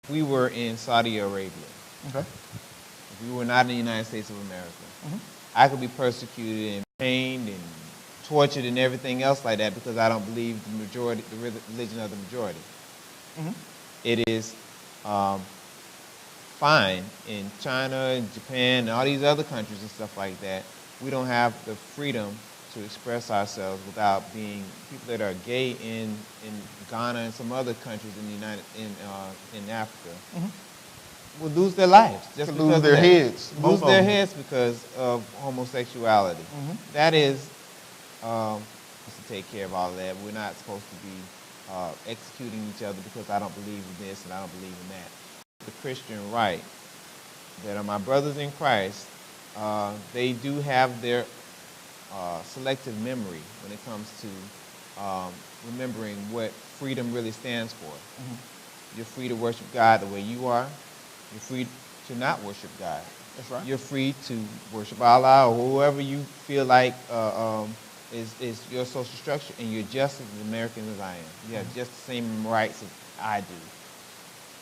we were in Saudi Arabia, Okay. if we were not in the United States of America, Mm-hmm. I could be persecuted and pained and tortured and everything else like that because I don't believe the majority, the religion of the majority. Mm-hmm. It is fine in China and Japan and all these other countries and stuff like that. We don't have the freedom to express ourselves without being people that are gay in Ghana and some other countries in Africa. Mm-hmm. Will lose their lives just To because lose their of that. heads. Lose their heads because of homosexuality. Mm-hmm. That is to take care of all of that. We're not supposed to be executing each other because I don't believe in this and I don't believe in that. The Christian right, that are my brothers in Christ, they do have their selective memory when it comes to remembering what freedom really stands for. Mm-hmm. You're free to worship God the way you are. You're free to not worship God. That's right. You're free to worship Allah or whoever you feel like is your social structure, and you're just as American as I am. You have just the same rights as I do.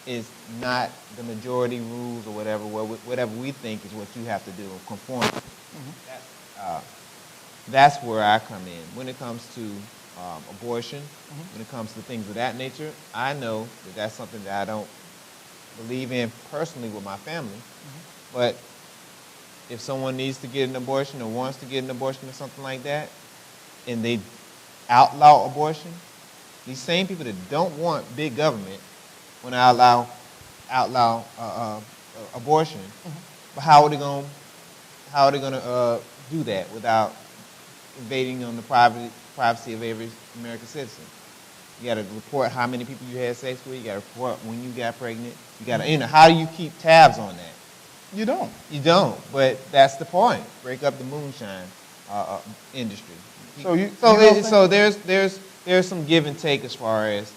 It's not the majority rules or whatever we think is what you have to do or conform to. Mm-hmm. That's where I come in. When it comes to abortion, mm-hmm. when it comes to things of that nature, I know that that's something that I don't believe in personally with my family. Mm-hmm. But if someone needs to get an abortion or wants to get an abortion or something like that, and they outlaw abortion, these same people that don't want big government want to outlaw abortion, mm-hmm. but how are they going to do that without invading on the privacy of every American citizen? You got to report how many people you had sex with. You got to report when you got pregnant. You got to, how do you keep tabs on that? You don't. You don't. But that's the point. Break up the moonshine industry. So there's some give and take as far as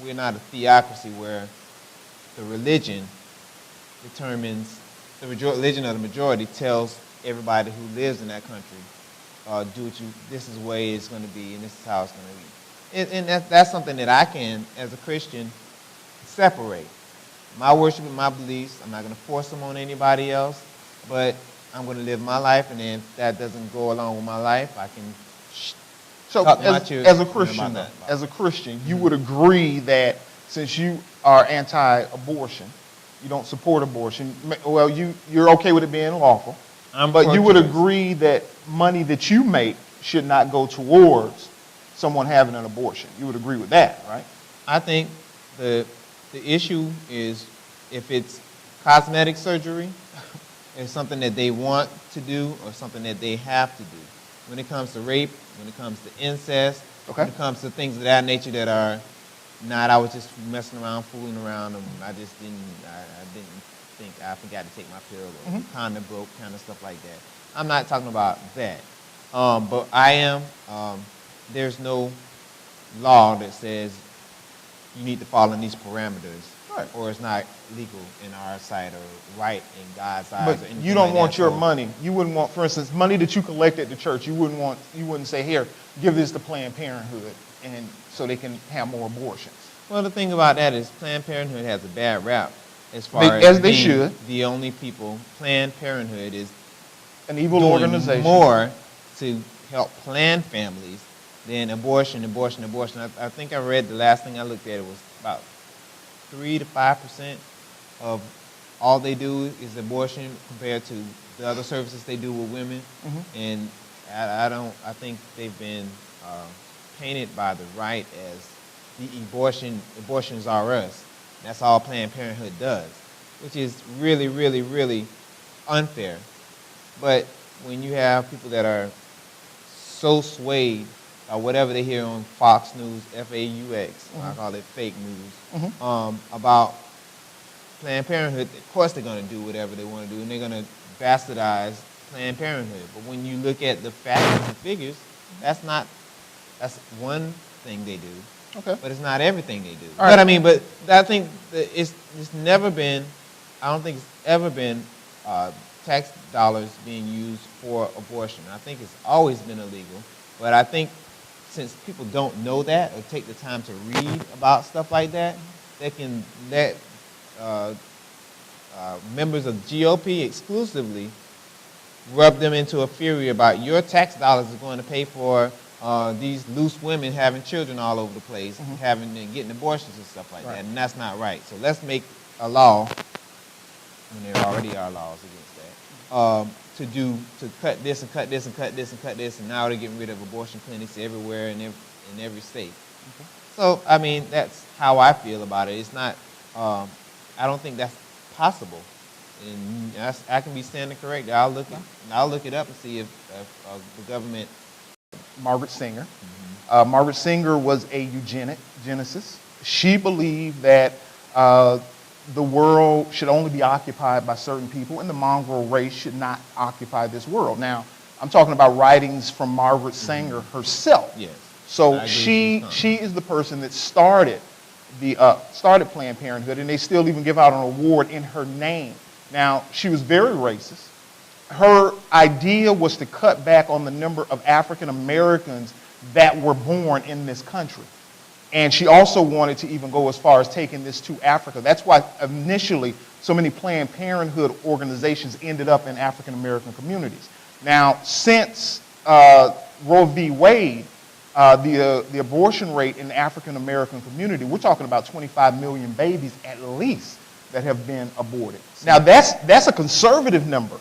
we're not a theocracy where the religion determines the religion of the majority tells everybody who lives in that country this is the way it's going to be and this is how it's going to be. And that's something that I can, as a Christian, separate. My worship and my beliefs, I'm not going to force them on anybody else, but I'm going to live my life, and then if that doesn't go along with my life, I can talk to my children. As a Christian, you would agree that since you are anti-abortion, you don't support abortion, well, you're okay with it being lawful, but you would agree that money that you make should not go towards someone having an abortion. You would agree with that, right? I think the issue is if it's cosmetic surgery, it's something that they want to do or something that they have to do. When it comes to rape, when it comes to incest, okay. when it comes to things of that nature that are not, I was just messing around, fooling around, and I didn't think I forgot to take my pill or mm-hmm. condom broke, kind of stuff like that. I'm not talking about that. But I am, there's no law that says you need to follow in these parameters, right, or it's not legal in our sight or right in God's eyes. But you don't want your money. You wouldn't want, for instance, money that you collect at the church. You wouldn't say, here, give this to Planned Parenthood, and so they can have more abortions. Well, the thing about that is Planned Parenthood has a bad rap as far as they should. The only people. Planned Parenthood is an evil organization. More to help plan families than abortion. I think I read the last thing I looked at, it was about 3 to 5% of all they do is abortion compared to the other services they do with women. Mm-hmm. And I think they've been painted by the right as the abortions are us. That's all Planned Parenthood does, which is really, really, really unfair. But when you have people that are so swayed by whatever they hear on Fox News, FAUX, mm-hmm. I call it fake news, mm-hmm. About Planned Parenthood, of course they're going to do whatever they want to do, and they're going to bastardize Planned Parenthood. But when you look at the facts and figures, that's one thing they do. Okay. But it's not everything they do. All right. But I think that it's never been, I don't think it's ever been tax dollars being used for abortion. I think it's always been illegal. But I think since people don't know that or take the time to read about stuff like that, let members of GOP exclusively rub them into a fury about your tax dollars is going to pay for these loose women having children all over the place, having and getting abortions and stuff like that, and that's not right. So let's make a law, when there already are laws against that, to cut this and cut this and cut this and cut this, and now they're getting rid of abortion clinics everywhere in every state. Okay. So I mean, that's how I feel about it. It's not. I don't think that's possible. And I can be standing corrected. I'll look it up and see if the government. Margaret Sanger. Margaret Sanger was a eugenicist. She believed that the world should only be occupied by certain people, and the mongrel race should not occupy this world. Now, I'm talking about writings from Margaret Sanger herself. Yes. So she is the person that started Planned Parenthood, and they still even give out an award in her name. Now, she was very racist. Her idea was to cut back on the number of African Americans that were born in this country. And she also wanted to even go as far as taking this to Africa. That's why initially so many Planned Parenthood organizations ended up in African American communities. Now, since Roe v. Wade, the abortion rate in the African American community, we're talking about 25 million babies at least that have been aborted. Now, that's a conservative number,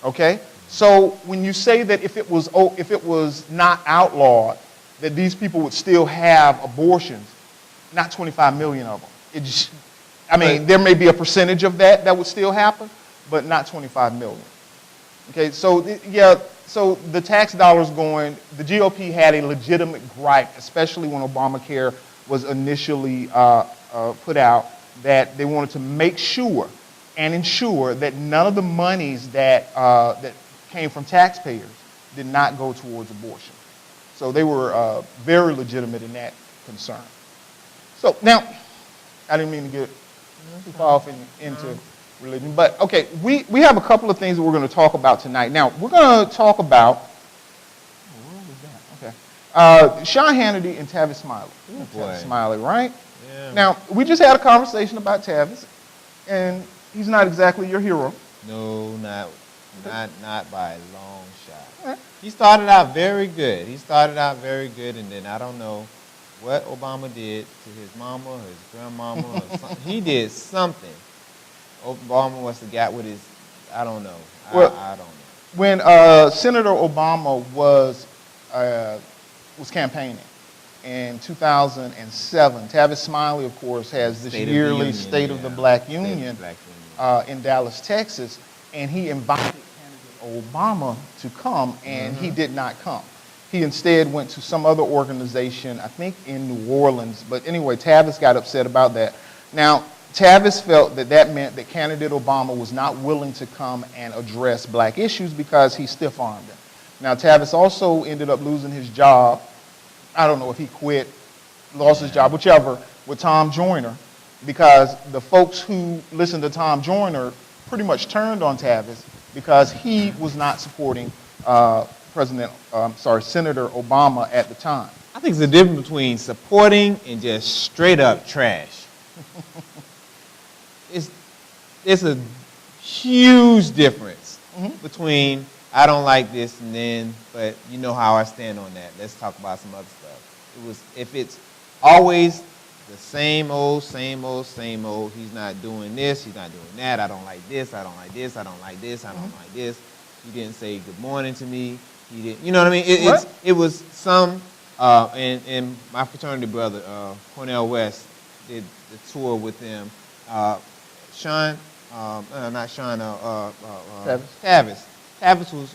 okay? So when you say that if it was not outlawed, that these people would still have abortions, not 25 million of them. There may be a percentage of that would still happen, but not 25 million. Okay, so so the tax dollars going, the GOP had a legitimate gripe, especially when Obamacare was initially put out, that they wanted to make sure and ensure that none of the monies that came from taxpayers did not go towards abortion. So they were very legitimate in that concern. So now, I didn't mean to get too far off into religion, but okay, we have a couple of things that we're going to talk about tonight. Now, we're going to talk about, Sean Hanity and Tavis Smiley. Tavis Smiley, right? Yeah. Now, we just had a conversation about Tavis, and he's not exactly your hero. No, not by a long shot. Right. He started out very good. And then I don't know what Obama did to his mama or his grandmama or something. He did something. Obama must have got with his, I don't know. I don't know. When Senator Obama was campaigning in 2007, Tavis Smiley, of course, has this yearly State of the Black Union in Dallas, Texas, and he invited candidate Obama to come, and he did not come. He instead went to some other organization, I think in New Orleans. But anyway, Tavis got upset about that. Now, Tavis felt that meant that candidate Obama was not willing to come and address black issues because he stiff-armed him. Now, Tavis also ended up losing his job. I don't know if he quit, lost his job, whichever, with Tom Joyner, because the folks who listened to Tom Joyner pretty much turned on Tavis because he was not supporting Senator Obama at the time. I think there's a difference between supporting and just straight up trash. It's a huge difference between I don't like this and then, but you know how I stand on that. Let's talk about some other stuff. If it's always the same old, he's not doing this, he's not doing that, I don't like this, I don't like this, I don't like this, I don't like this. He didn't say good morning to me. He didn't, you know what I mean? It was some, and my fraternity brother, Cornell West, did the tour with them. Tavis. Tavis was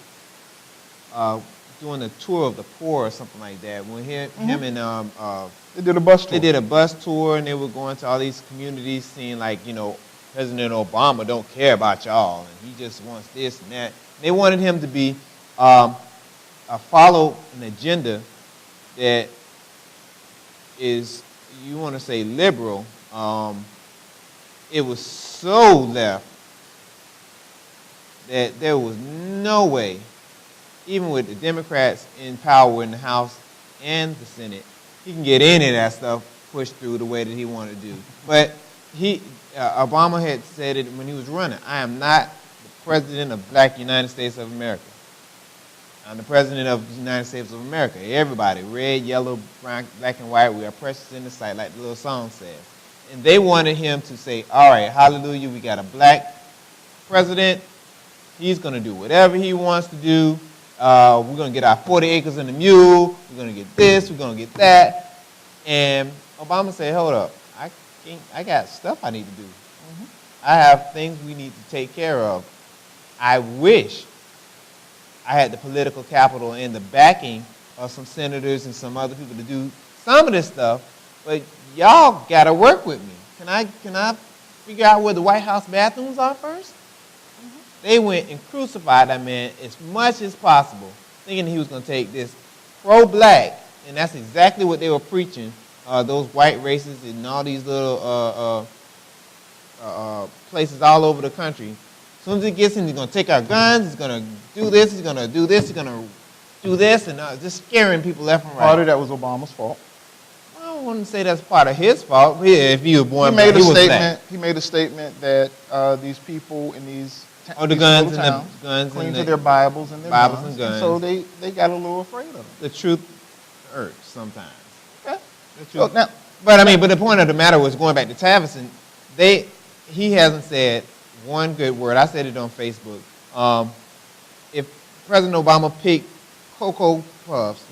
doing a tour of the poor or something like that. When him and they did a bus tour. They did a bus tour, and they were going to all these communities, seeing like, you know, President Obama don't care about y'all, and he just wants this and that. They wanted him to be follow an agenda that is, you want to say liberal. It was so left that there was no way, even with the Democrats in power in the House and the Senate, he can get any of that stuff push through the way that he wanted to do. But Obama had said it when he was running. I am not the president of Black United States of America. I'm the president of the United States of America. Everybody, red, yellow, brown, black, and white, we are precious in the sight, like the little song says. And they wanted him to say, all right, hallelujah, we got a black president. He's going to do whatever he wants to do. We're going to get our 40 acres and a mule. We're going to get this. We're going to get that. And Obama said, hold up. I got stuff I need to do. I have things we need to take care of. I wish I had the political capital and the backing of some senators and some other people to do some of this stuff, but y'all got to work with me. Can I figure out where the White House bathrooms are first? They went and crucified that man as much as possible, thinking he was going to take this pro-black, and that's exactly what they were preaching, those white racists and all these little places all over the country. As soon as he gets in, he's going to take our guns, he's going to do this, he's going to do this, he's going to do this, and just scaring people left and right. Part of that was Obama's fault. I don't want to say that's part of his fault. Yeah, if he was born black, he was black. He made a statement that these people in these the guns and the guns cling to their Bibles and their Bibles and guns. So they got a little afraid of them. The truth hurts sometimes. Okay. But the point of the matter was, going back to Tavis, and he hasn't said one good word. I said it on Facebook. If President Obama picked Cocoa Puffs,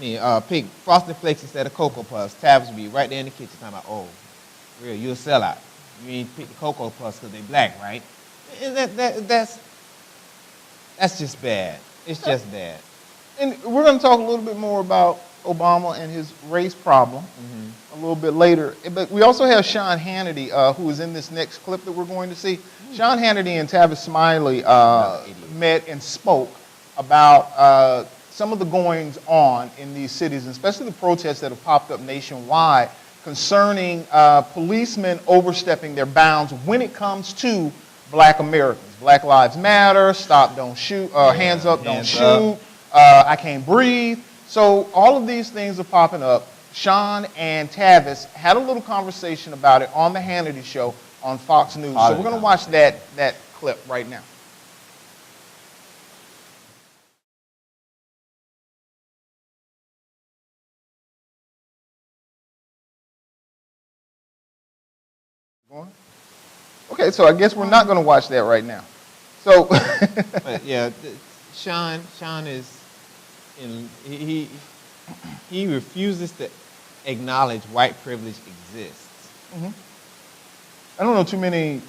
picked Frosted Flakes instead of Cocoa Puffs, Tavis would be right there in the kitchen talking about, oh, real, you're a sellout. You ain't pick the Cocoa Puffs because they black, right? And that's just bad. It's just bad. And we're going to talk a little bit more about Obama and his race problem a little bit later. But we also have Sean Hannity, who is in this next clip that we're going to see. Sean Hannity and Tavis Smiley met and spoke about some of the goings on in these cities, and especially the protests that have popped up nationwide concerning policemen overstepping their bounds when it comes to Black Americans. Black Lives Matter, stop, don't shoot, hands up, don't shoot, I can't breathe. So all of these things are popping up. Sean and Tavis had a little conversation about it on the Hanity show on Fox News. So we're going to watch that clip right now. Okay, so I guess we're not going to watch that right now. So, but yeah, Sean is he refuses to acknowledge white privilege exists. I don't know too many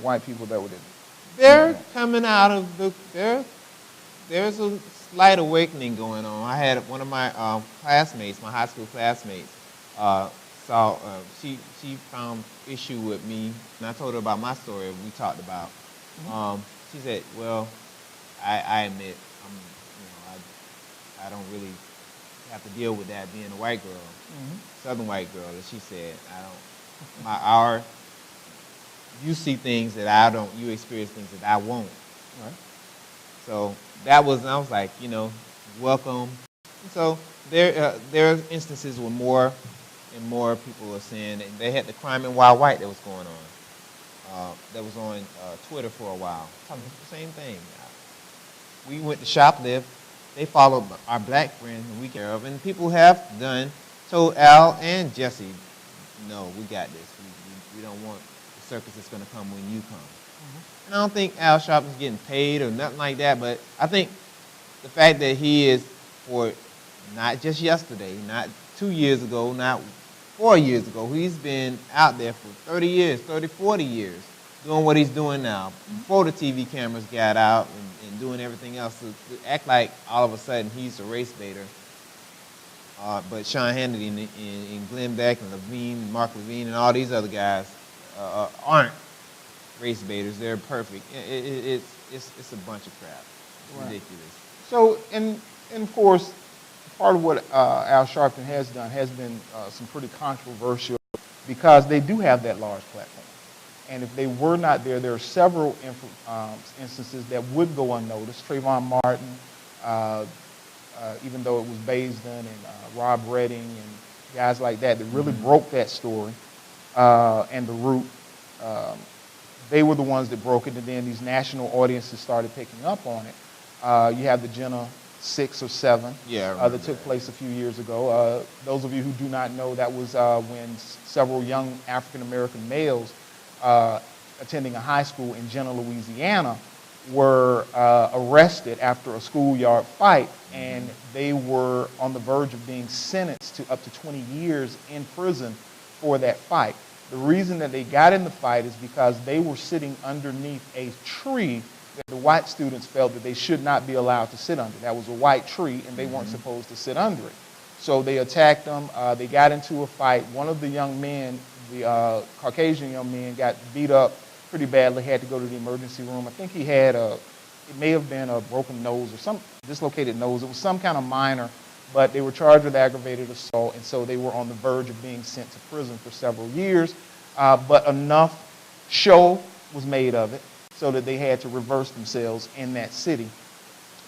white people that would. They're coming out of there's a slight awakening going on. I had one of my classmates, my high school classmates, she found issue with me, and I told her about my story we talked about. She said, well, I admit I don't really have to deal with that being a white girl, Southern white girl. And she said, you see things that I don't, you experience things that I won't. Right. So I was like, welcome. And so there are instances where more and more people are saying that they had the crime in Wild White that was going on. That was on Twitter for a while. Talking about the same thing. We went to shoplift. They followed our black friends and we care of, and people have told Al and Jessie, no, we got this. We don't want the circus that's going to come when you come. And I don't think Al Sharpton's getting paid or nothing like that, but I think the fact that he is, for not just yesterday, not 2 years ago, not 4 years ago, he's been out there for 30 years, 30, 40 years, doing what he's doing now, before the TV cameras got out and doing everything else. To act like all of a sudden he's a race baiter. But Sean Hannity and Glenn Beck and Mark Levine and all these other guys aren't race baiters. They're perfect. It's a bunch of crap. It's ridiculous. So, and of course, part of what Al Sharpton has done has been some pretty controversial, because they do have that large platform. And if they were not there, there are several instances that would go unnoticed. Trayvon Martin, even though it was Baisden and Rob Redding and guys like that really broke that story and the root. They were the ones that broke it, and then these national audiences started picking up on it. You have the Jenna 6 or 7 that took place a few years ago. Those of you who do not know, that was when several young African-American males attending a high school in Jenna, Louisiana, were arrested after a schoolyard fight, and they were on the verge of being sentenced to up to 20 years in prison for that fight. The reason that they got in the fight is because they were sitting underneath a tree that the white students felt that they should not be allowed to sit under. That was a white tree, and they weren't supposed to sit under it. So they attacked them. They got into a fight. One of the young men, the Caucasian young men, got beat up pretty badly, had to go to the emergency room. I think he had it may have been a broken nose or some dislocated nose. It was some kind of minor, but they were charged with aggravated assault, and so they were on the verge of being sent to prison for several years. But enough show was made of it so that they had to reverse themselves in that city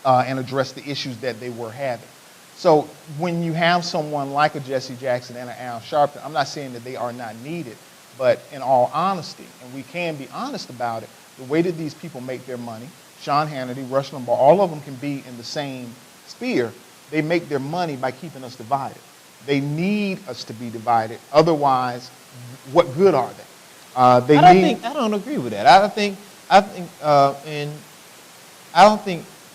and address the issues that they were having. So when you have someone like a Jesse Jackson and an Al Sharpton, I'm not saying that they are not needed, but in all honesty, and we can be honest about it, the way that these people make their money, Sean Hannity, Rush Limbaugh, all of them can be in the same sphere. They make their money by keeping us divided. They need us to be divided. Otherwise, what good are they? I don't agree with that. I don't think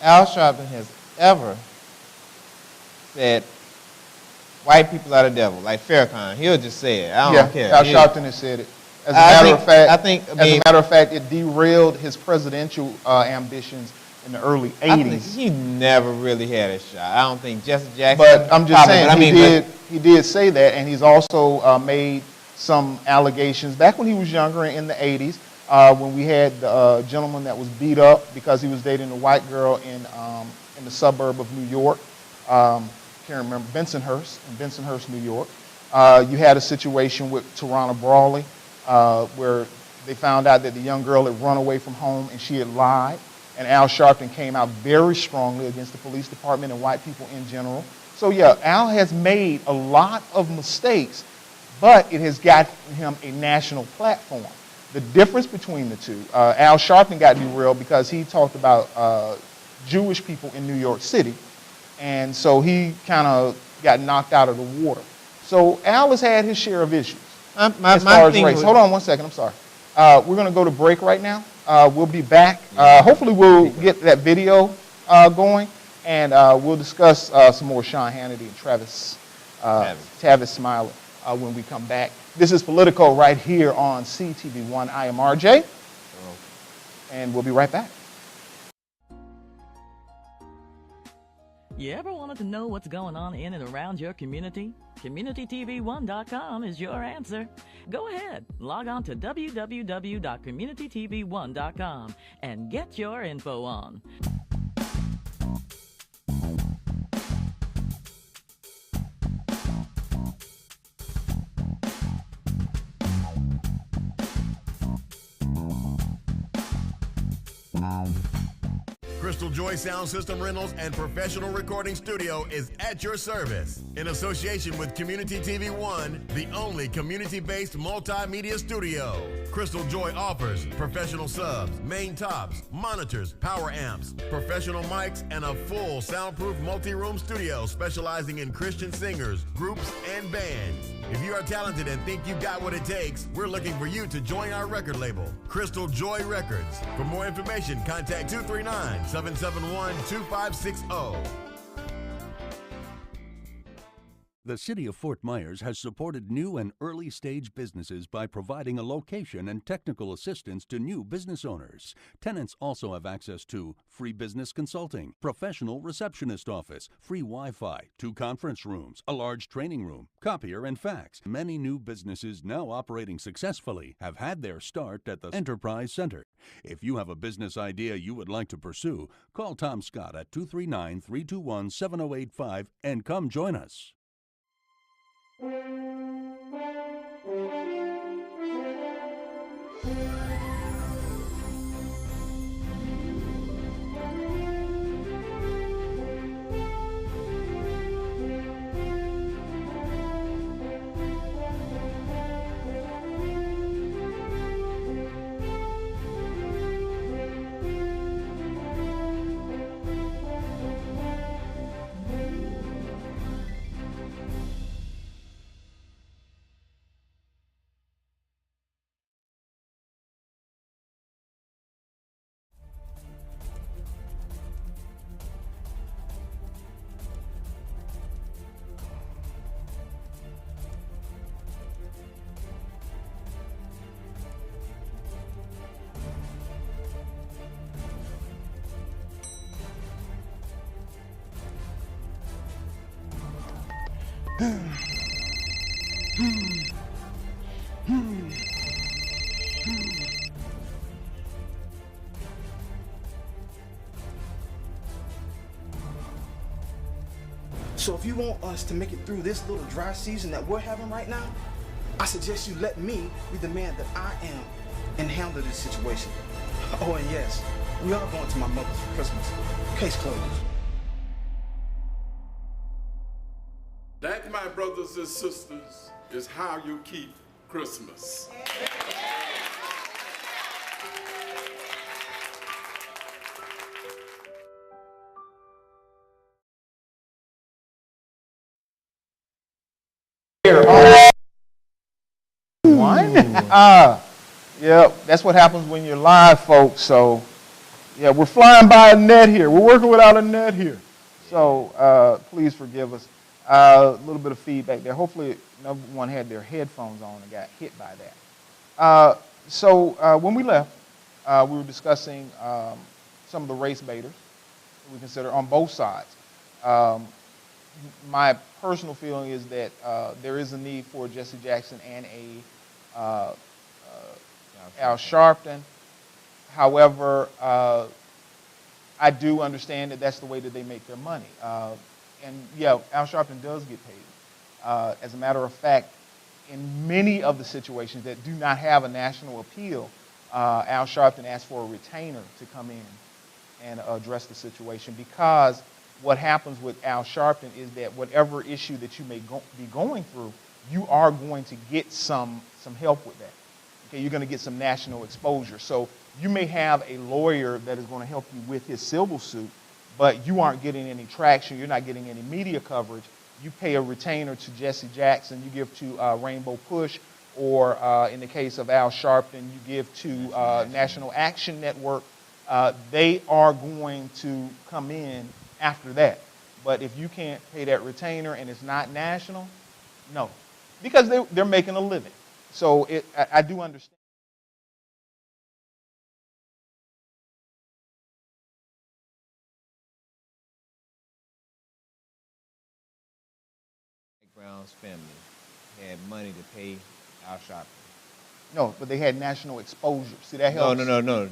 Al Sharpton has ever said white people are the devil, like Farrakhan. He'll just say it. I don't care. Al Sharpton has said it. As a matter of fact, it derailed his presidential ambitions in the early 80s. He never really had a shot. I don't think Jesse Jackson. But I'm just saying, he did say that, and he's also made some allegations back when he was younger in the 80s, when we had the gentleman that was beat up because he was dating a white girl in the suburb of New York. Can't remember, Bensonhurst, New York. You had a situation with Tarana Brawley where they found out that the young girl had run away from home and she had lied. And Al Sharpton came out very strongly against the police department and white people in general. So yeah, Al has made a lot of mistakes, but it has gotten him a national platform. The difference between the two, Al Sharpton got derailed because he talked about Jewish people in New York City. And so he kind of got knocked out of the water. So Al has had his share of issues as far as race. Hold on one second, I'm sorry. We're going to go to break right now. We'll be back. Hopefully we'll get that video going, and we'll discuss some more Sean Hannity and Tavis Smiley when we come back. This is Politico right here on CTV1. I am RJ, and we'll be right back. You ever wanted to know what's going on in and around your community? CommunityTV1.com is your answer. Go ahead, log on to www.communitytv1.com and get your info on. Crystal Joy Sound System Rentals and Professional Recording Studio is at your service. In association with Community TV One, the only community-based multimedia studio. Crystal Joy offers professional subs, main tops, monitors, power amps, professional mics, and a full soundproof multi-room studio specializing in Christian singers, groups, and bands. If you are talented and think you've got what it takes, we're looking for you to join our record label, Crystal Joy Records. For more information, contact 239-771-2560. The City of Fort Myers has supported new and early-stage businesses by providing a location and technical assistance to new business owners. Tenants also have access to free business consulting, professional receptionist office, free Wi-Fi, 2 conference rooms, a large training room, copier, and fax. Many new businesses now operating successfully have had their start at the Enterprise Center. If you have a business idea you would like to pursue, call Tom Scott at 239-321-7085 and come join us. So if you want us to make it through this little dry season that we're having right now, I suggest you let me be the man that I am and handle this situation. Oh, and yes, we are going to my mother's for Christmas. Case closed. That, my brothers and sisters, is how you keep Christmas. One? Yeah, that's what happens when you're live, folks. So, yeah, we're flying by a net here. We're working without a net here. So, please forgive us. A little bit of feedback there. Hopefully, no one had their headphones on and got hit by that. When we left, we were discussing some of the race baiters that we consider on both sides. My personal feeling is that there is a need for Jesse Jackson and Al Sharpton. However, I do understand that that's the way that they make their money. And yeah, Al Sharpton does get paid. As a matter of fact, in many of the situations that do not have a national appeal, Al Sharpton asked for a retainer to come in and address the situation, because what happens with Al Sharpton is that whatever issue that you may be going through, you are going to get some help with that. Okay, you're going to get some national exposure. So you may have a lawyer that is going to help you with his civil suit, but you aren't getting any traction. You're not getting any media coverage. You pay a retainer to Jesse Jackson. You give to Rainbow Push, or in the case of Al Sharpton, you give to National Action Network. They are going to come in after that. But if you can't pay that retainer and it's not national, no, because they're making a living. So I do understand. Brown's family had money to pay Al Sharpton. No, but they had national exposure. See, that helps. No.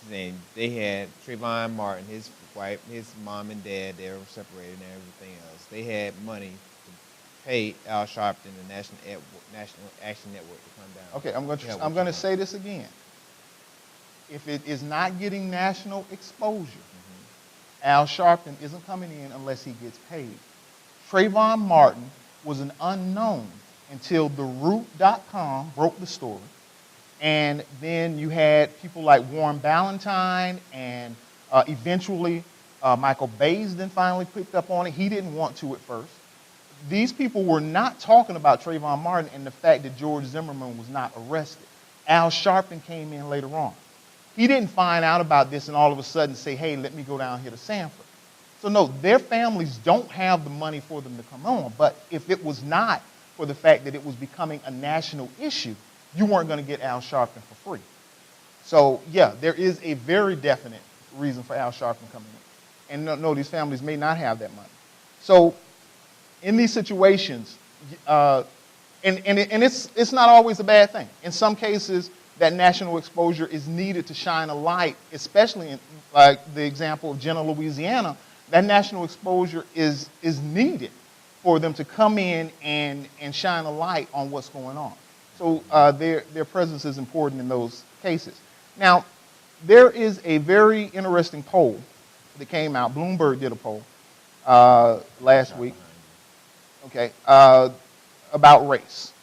They had Trayvon Martin, his wife, his mom and dad, they were separated and everything else. They had money to pay Al Sharpton, the National Action Network, to come down. Okay, I'm going to say this again. If it is not getting national exposure, Al Sharpton isn't coming in unless he gets paid. Trayvon Martin was an unknown until TheRoot.com broke the story. And then you had people like Warren Ballantine, and eventually Michael Baisden finally picked up on it. He didn't want to at first. These people were not talking about Trayvon Martin and the fact that George Zimmerman was not arrested. Al Sharpton came in later on. He didn't find out about this and all of a sudden say, hey, let me go down here to Sanford. So no, their families don't have the money for them to come on. But if it was not for the fact that it was becoming a national issue, you weren't going to get Al Sharpton for free. So yeah, there is a very definite reason for Al Sharpton coming in. And no, these families may not have that money. So in these situations, and it's not always a bad thing. In some cases, that national exposure is needed to shine a light, especially in like the example of Jenna, Louisiana. That national exposure is needed for them to come in and shine a light on what's going on. So their presence is important in those cases. Now, there is a very interesting poll that came out. Bloomberg did a poll last week, okay, about race.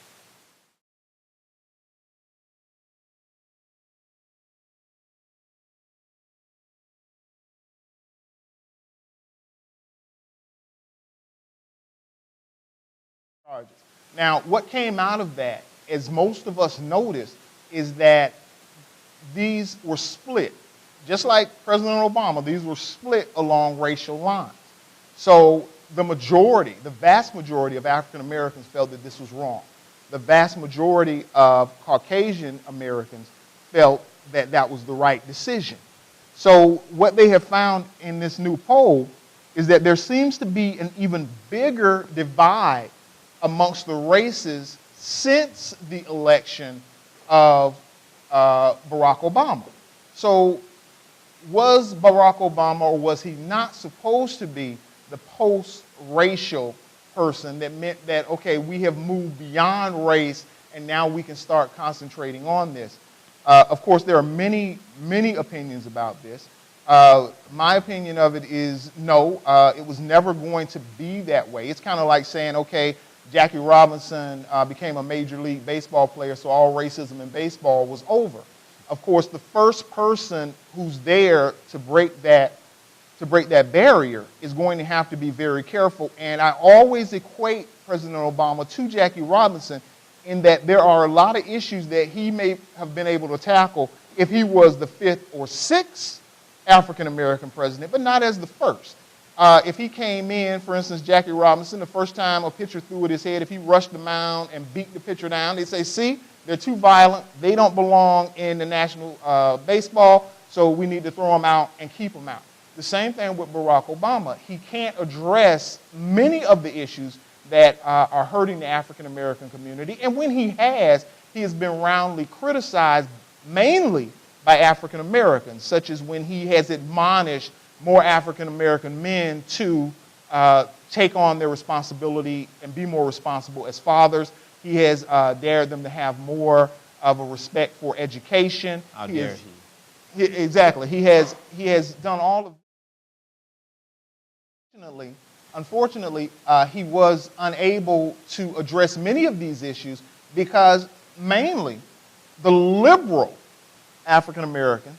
Now, what came out of that, as most of us noticed, is that these were split. Just like President Obama, these were split along racial lines. So the vast majority of African Americans felt that this was wrong. The vast majority of Caucasian Americans felt that that was the right decision. So what they have found in this new poll is that there seems to be an even bigger divide amongst the races since the election of Barack Obama. So was Barack Obama, or was he not supposed to be the post-racial person that meant that, okay, we have moved beyond race and now we can start concentrating on this? Of course, there are many, many opinions about this. My opinion of it is no, it was never going to be that way. It's kind of like saying, okay, Jackie Robinson became a Major League Baseball player, so all racism in baseball was over. Of course, the first person who's there to break that barrier is going to have to be very careful. And I always equate President Obama to Jackie Robinson in that there are a lot of issues that he may have been able to tackle if he was the 5th or 6th African-American president, but not as the first. If he came in, for instance, Jackie Robinson, the first time a pitcher threw at his head, if he rushed the mound and beat the pitcher down, they'd say, see, they're too violent, they don't belong in the National Baseball, so we need to throw them out and keep them out. The same thing with Barack Obama. He can't address many of the issues that are hurting the African-American community, and when he has been roundly criticized mainly by African-Americans, such as when he has admonished more African-American men to take on their responsibility and be more responsible as fathers. He has dared them to have more of a respect for education. How dare he? Exactly. He has done all of. Unfortunately, he was unable to address many of these issues because mainly the liberal African Americans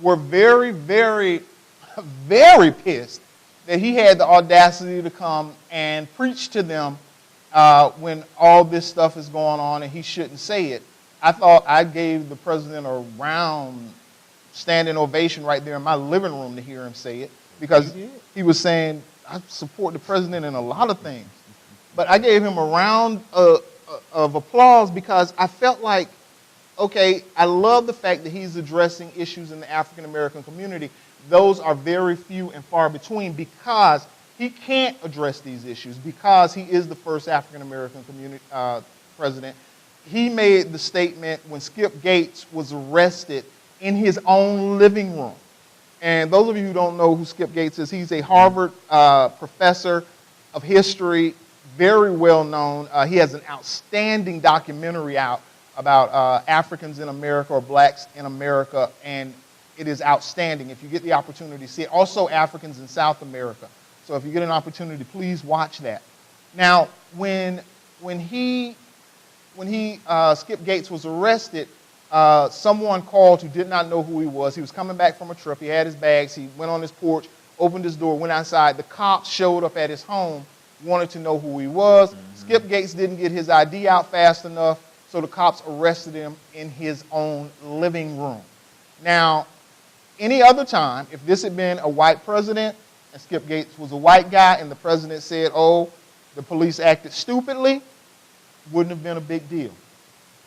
were very, very, very pissed that he had the audacity to come and preach to them when all this stuff is going on and he shouldn't say it. I thought I gave the president a round standing ovation right there in my living room to hear him say it, because he was saying, I support the president in a lot of things. But I gave him a round of applause because I felt like, okay, I love the fact that he's addressing issues in the African-American community. Those are very few and far between because he can't address these issues because he is the first African-American president. He made the statement when Skip Gates was arrested in his own living room. And those of you who don't know who Skip Gates is, he's a Harvard professor of history, very well known. He has an outstanding documentary out about Africans in America or blacks in America, and it is outstanding if you get the opportunity to see it. Also Africans in South America. So if you get an opportunity, please watch that. Now, when Skip Gates was arrested, someone called who did not know who he was. He was coming back from a trip. He had his bags. He went on his porch, opened his door, went outside. The cops showed up at his home, wanted to know who he was. Skip Gates didn't get his ID out fast enough, so the cops arrested him in his own living room. Now, any other time, if this had been a white president and Skip Gates was a white guy and the president said, oh, the police acted stupidly, wouldn't have been a big deal.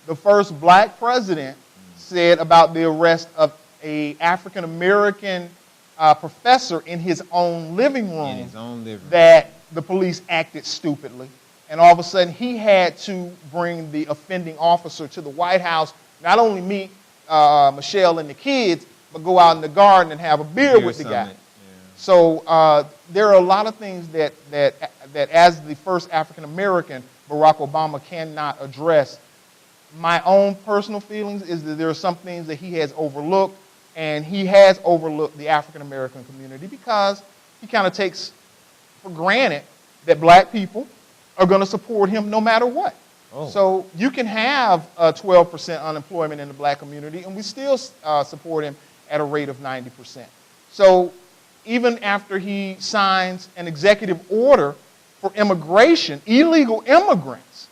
The first black president said about the arrest of an African-American professor in his own living room that the police acted stupidly. And all of a sudden, he had to bring the offending officer to the White House, not only meet Michelle and the kids, but go out in the garden and have a beer with the guy. Yeah. So there are a lot of things that as the first African-American, Barack Obama cannot address. My own personal feelings is that there are some things that he has overlooked, and he has overlooked the African-American community because he kind of takes for granted that black people are going to support him no matter what. Oh. So you can have 12% unemployment in the black community, and we still support him at a rate of 90%. So even after he signs an executive order for immigration, illegal immigrants,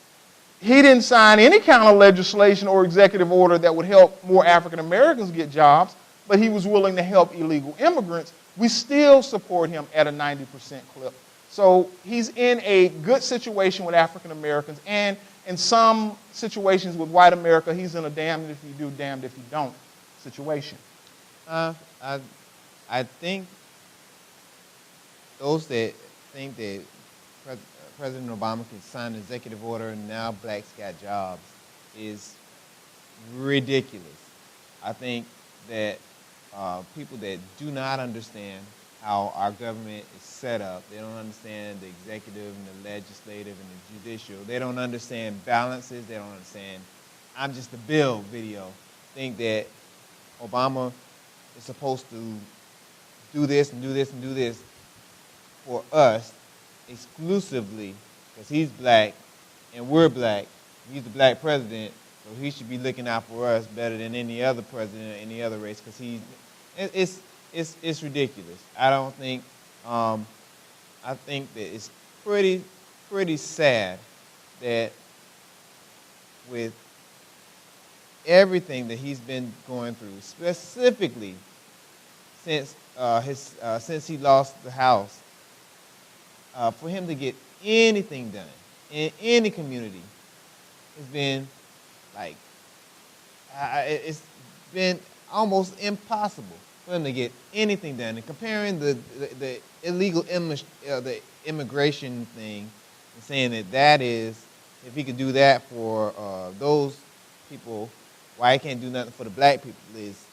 he didn't sign any kind of legislation or executive order that would help more African Americans get jobs, but he was willing to help illegal immigrants. We still support him at a 90% clip. So he's in a good situation with African Americans, and in some situations with white America, he's in a damned if you do, damned if you don't situation. I think those that think that President Obama could sign an executive order and now blacks got jobs is ridiculous. I think that people that do not understand how our government is set up, they don't understand the executive and the legislative and the judicial, they don't understand balances, they don't understand I'm just a bill video, think that Obama is supposed to do this and do this and do this for us exclusively because he's black and we're black. He's the black president, so he should be looking out for us better than any other president or any other race because it's ridiculous. I don't think, I think that it's pretty sad that with everything that he's been going through, specifically since he lost the House, for him to get anything done in any community has been like, it's been almost impossible for him to get anything done. And comparing the illegal the immigration thing and saying that is, if he could do that for those people, why he can't do nothing for the black people is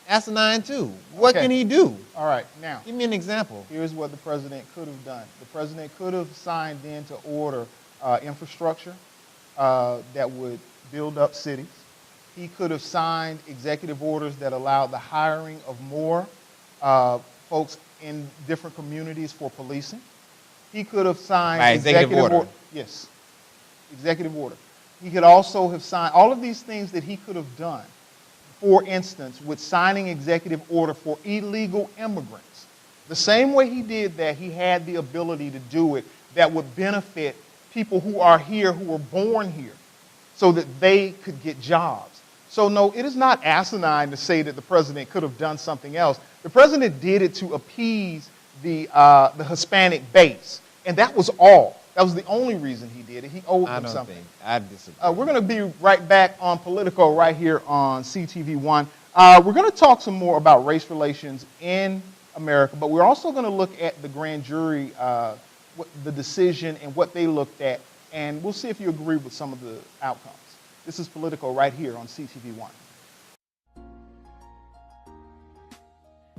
asinine too. What can he do? All right, now. Give me an example. Here's what the president could have done. The president could have signed into order infrastructure that would build up cities. He could have signed executive orders that allowed the hiring of more folks in different communities for policing. He could have signed executive order. Yes, executive order. He could also have signed all of these things that he could have done. For instance, with signing executive order for illegal immigrants. The same way he did that, he had the ability to do it that would benefit people who are here, who were born here, so that they could get jobs. So no, it is not asinine to say that the president could have done something else. The president did it to appease the Hispanic base, and that was all. That was the only reason he did it. He owed them something. I disagree. We're going to be right back on Politico right here on CTV1. We're going to talk some more about race relations in America, but we're also going to look at the grand jury, the decision and what they looked at, and we'll see if you agree with some of the outcomes. This is Politico right here on CTV1.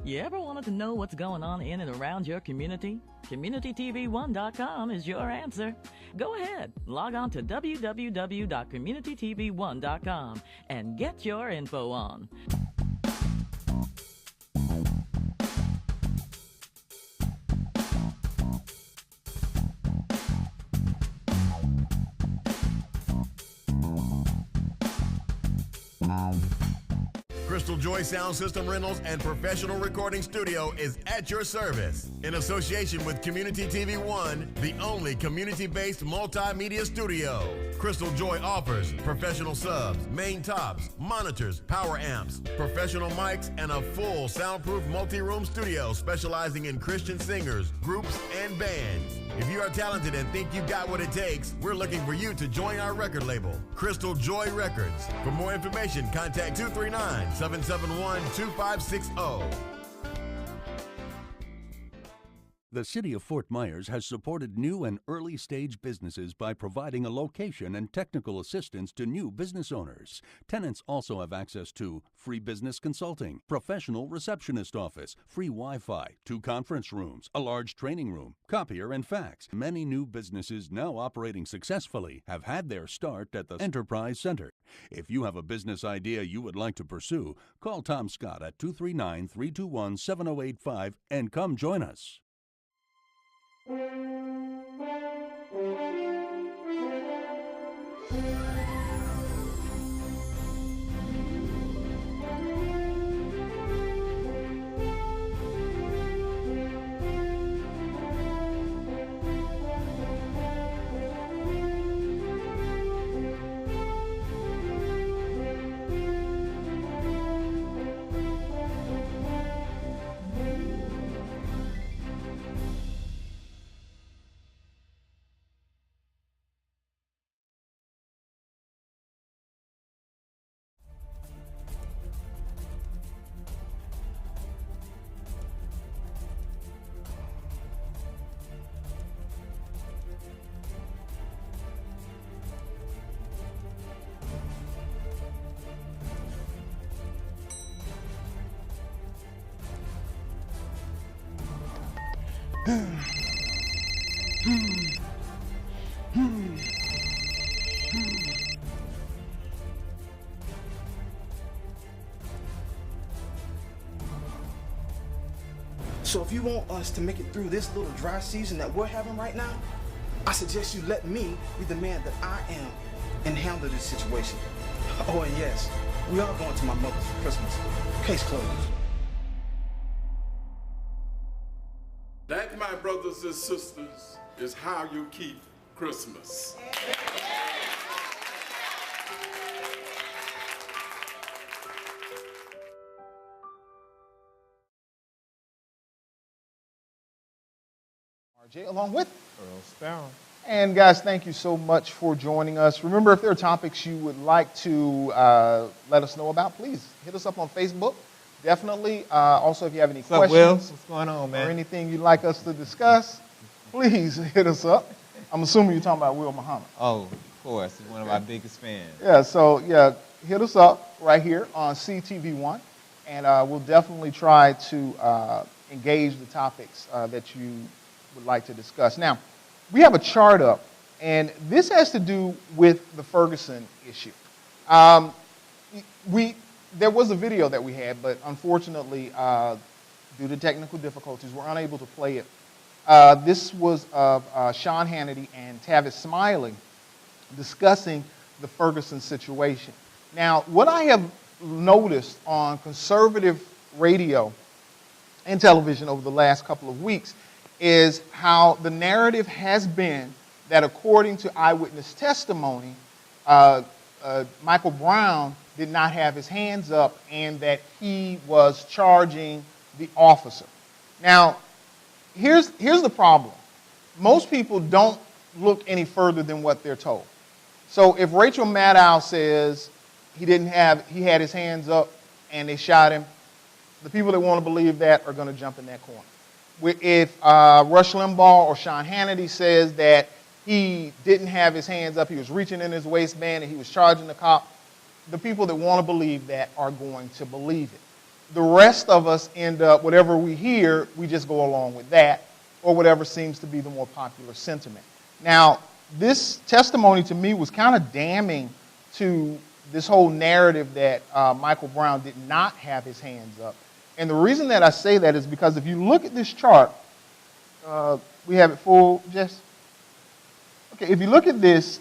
You ever wanted to know what's going on in and around your community? CommunityTV1.com is your answer. Go ahead, log on to www.communitytv1.com and get your info on. Crystal Joy Sound System Rentals and Professional Recording Studio is at your service. In association with Community TV One, the only community-based multimedia studio. Crystal Joy offers professional subs, main tops, monitors, power amps, professional mics, and a full soundproof multi-room studio specializing in Christian singers, groups, and bands. If you are talented and think you've got what it takes, we're looking for you to join our record label, Crystal Joy Records. For more information, contact 239-771-2560. The City of Fort Myers has supported new and early-stage businesses by providing a location and technical assistance to new business owners. Tenants also have access to free business consulting, professional receptionist office, free Wi-Fi, 2 conference rooms, a large training room, copier and fax. Many new businesses now operating successfully have had their start at the Enterprise Center. If you have a business idea you would like to pursue, call Tom Scott at 239-321-7085 and come join us. So if you want us to make it through this little dry season that we're having right now, I suggest you let me be the man that I am and handle this situation. Oh, and yes, we are going to my mother's for Christmas. Case closed. That, my brothers and sisters, is how you keep Christmas. RJ, along with Earl Sparrow. And guys, thank you so much for joining us. Remember, if there are topics you would like to let us know about, please hit us up on Facebook. Definitely. Also, if you have any What's up, Will? questions What's going on, man? or anything you'd like us to discuss, please hit us up. I'm assuming you're talking about Will Muhammad. Oh, of course. He's one of our biggest fans. Yeah, so yeah, hit us up right here on CTV1, and we'll definitely try to engage the topics that you would like to discuss. Now, we have a chart up, and this has to do with the Ferguson issue. There was a video that we had, but unfortunately, due to technical difficulties, we're unable to play it. This was of Sean Hanity and Tavis Smiley discussing the Ferguson situation. Now, what I have noticed on conservative radio and television over the last couple of weeks is how the narrative has been that according to eyewitness testimony, Michael Brown did not have his hands up and that he was charging the officer. Now, here's the problem. Most people don't look any further than what they're told. So if Rachel Maddow says he had his hands up and they shot him, the people that want to believe that are going to jump in that corner. If Rush Limbaugh or Sean Hannity says that he didn't have his hands up, he was reaching in his waistband and he was charging the cop, the people that want to believe that are going to believe it. The rest of us end up, whatever we hear, we just go along with that, or whatever seems to be the more popular sentiment. Now, this testimony to me was kind of damning to this whole narrative that Michael Brown did not have his hands up. And the reason that I say that is because if you look at this chart, we have it full, Jess? Okay, if you look at this,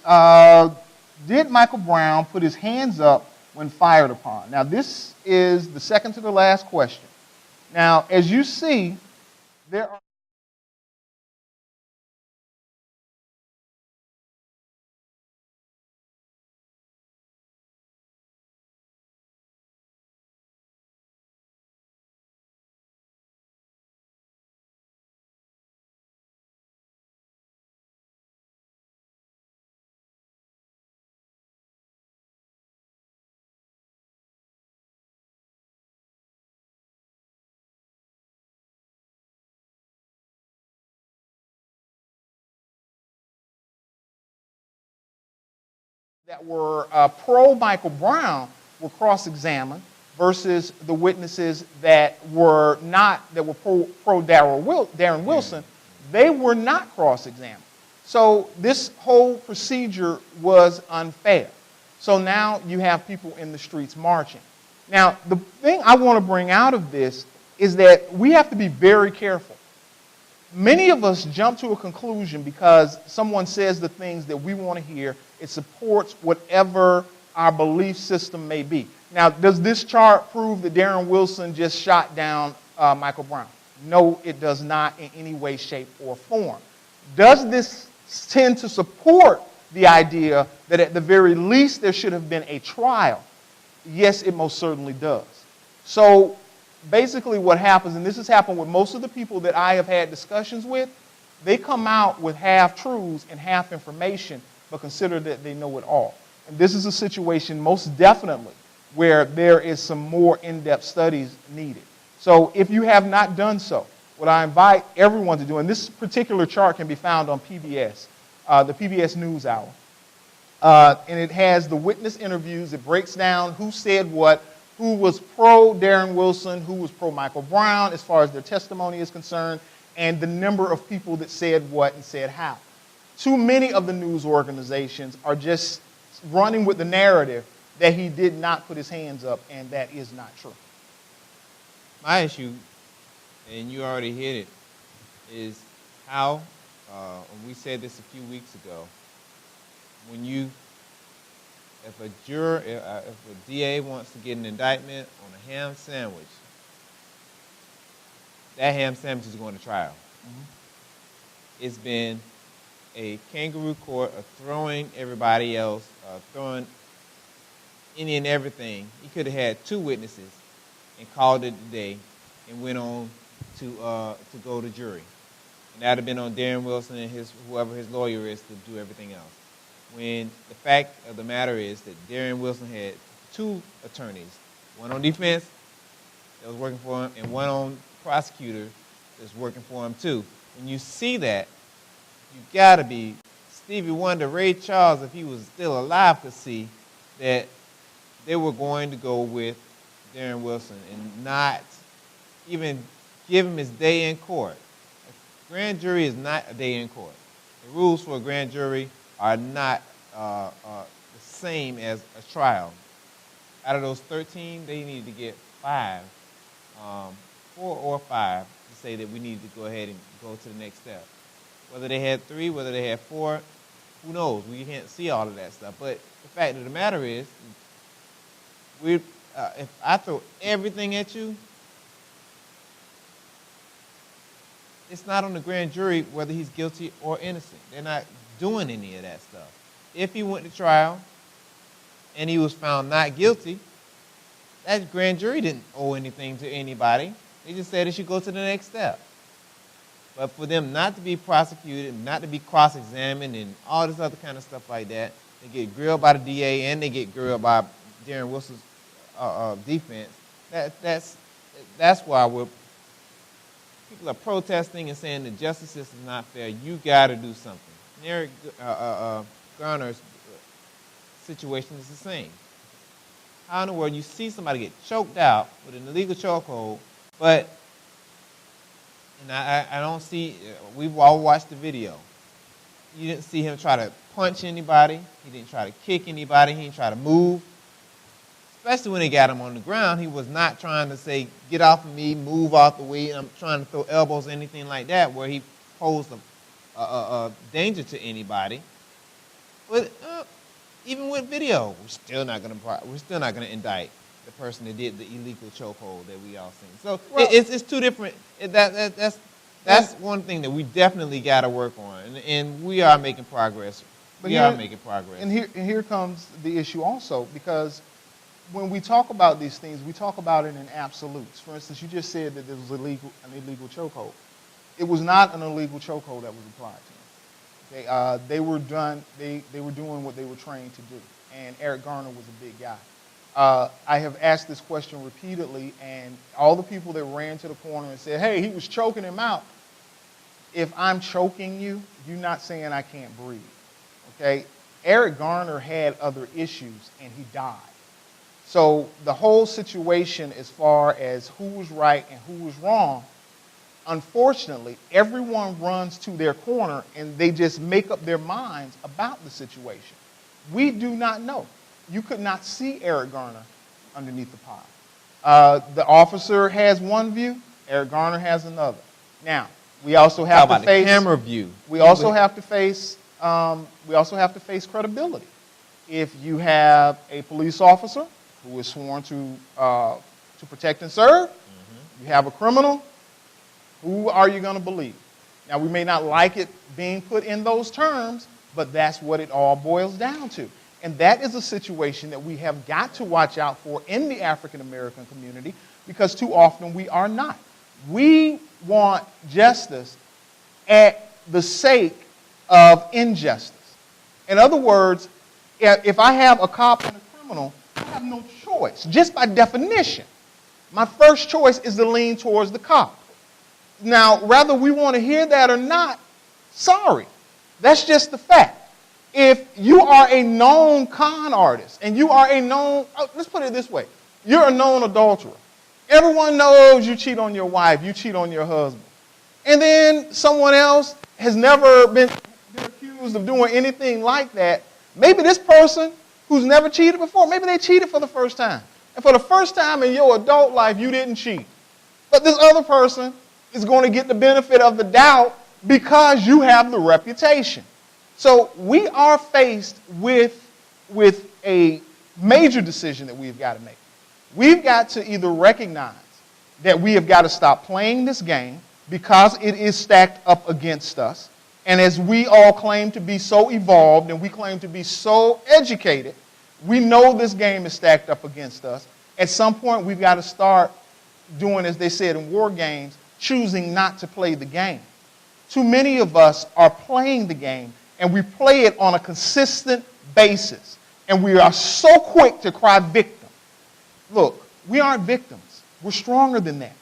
did Michael Brown put his hands up when fired upon? Now, this is the second to the last question. Now, as you see, there are that were pro-Michael Brown were cross-examined versus the witnesses that were pro-Darren Wilson, they were not cross-examined. So this whole procedure was unfair. So now you have people in the streets marching. Now, the thing I want to bring out of this is that we have to be very careful. Many of us jump to a conclusion because someone says the things that we want to hear. It supports whatever our belief system may be. Now, does this chart prove that Darren Wilson just shot down Michael Brown? No, it does not in any way, shape, or form. Does this tend to support the idea that at the very least there should have been a trial? Yes, it most certainly does. So basically what happens, and this has happened with most of the people that I have had discussions with, they come out with half-truths and half information, but consider that they know it all. And this is a situation most definitely where there is some more in-depth studies needed. So if you have not done so, what I invite everyone to do, and this particular chart can be found on PBS, the PBS NewsHour, and it has the witness interviews. It breaks down who said what, who was pro-Darren Wilson, who was pro-Michael Brown as far as their testimony is concerned, and the number of people that said what and said how. Too many of the news organizations are just running with the narrative that he did not put his hands up, and that is not true. My issue, and you already hit it, is how, and we said this a few weeks ago, if a DA wants to get an indictment on a ham sandwich, that ham sandwich is going to trial. Mm-hmm. It's been a kangaroo court of throwing everybody else, throwing any and everything. He could have had 2 witnesses and called it a day and went on to go to jury. And that would have been on Darren Wilson and whoever his lawyer is to do everything else. When the fact of the matter is that Darren Wilson had 2 attorneys, one on defense that was working for him and one on prosecutor that's working for him too. When you see that, you gotta be, Stevie Wonder, Ray Charles, if he was still alive, could see that they were going to go with Darren Wilson and not even give him his day in court. A grand jury is not a day in court. The rules for a grand jury are not the same as a trial. Out of those 13, they needed to get 5, 4 or 5, to say that we need to go ahead and go to the next step. Whether they had 3, whether they had 4, who knows? We can't see all of that stuff. But the fact of the matter is, if I throw everything at you, it's not on the grand jury whether he's guilty or innocent. They're not doing any of that stuff. If he went to trial and he was found not guilty, that grand jury didn't owe anything to anybody. They just said it should go to the next step. But for them not to be prosecuted, not to be cross-examined and all this other kind of stuff like that, they get grilled by the DA and they get grilled by Darren Wilson's defense. That's why people are protesting and saying the justice system is not fair. You got to do something. Eric Gardner's situation is the same. How in the world you see somebody get choked out with an illegal chokehold, but, and I don't see, we've all watched the video. You didn't see him try to punch anybody. He didn't try to kick anybody. He didn't try to move. Especially when they got him on the ground, he was not trying to say, get off of me, move off the way. I'm trying to throw elbows or anything like that where he posed a danger to anybody. But even with video, we're still not going to indict the person that did the illegal chokehold that we all seen. So it's 2 different. That's one thing that we definitely got to work on, and we are making progress. And here comes the issue also, because when we talk about these things, we talk about it in absolutes. For instance, you just said that there was an illegal chokehold. It was not an illegal chokehold that was applied to him. They were doing what they were trained to do, and Eric Gardner was a big guy. I have asked this question repeatedly, and all the people that ran to the corner and said, hey, he was choking him out. If I'm choking you, you're not saying I can't breathe. Okay? Eric Gardner had other issues, and he died. So the whole situation as far as who was right and who was wrong, unfortunately, everyone runs to their corner, and they just make up their minds about the situation. We do not know. You could not see Eric Gardner underneath the pile. The officer has one view, Eric Gardner has another. Now, we also have to face the camera view. We also have to face credibility. If you have a police officer who is sworn to protect and serve, you have a criminal, who are you going to believe? Now, we may not like it being put in those terms, but that's what it all boils down to. And that is a situation that we have got to watch out for in the African American community, because too often we are not. We want justice at the sake of injustice. In other words, if I have a cop and a criminal, I have no choice. Just by definition, my first choice is to lean towards the cop. Now, whether we want to hear that or not, sorry. That's just the fact. If you are a known con artist and you are a known, let's put it this way, you're a known adulterer. Everyone knows you cheat on your wife, you cheat on your husband. and then someone else has never been accused of doing anything like that, maybe this person who's never cheated before, maybe they cheated for the first time. And for the first time in your adult life, you didn't cheat. But this other person is going to get the benefit of the doubt because you have the reputation. So we are faced with a major decision that we've got to make. We've got to either recognize that we have got to stop playing this game because it is stacked up against us. And as we all claim to be so evolved and we claim to be so educated, we know this game is stacked up against us. At some point, we've got to start doing, as they said in war games, choosing not to play the game. Too many of us are playing the game, and we play it on a consistent basis. And we are so quick to cry victim. Look, we aren't victims. We're stronger than that.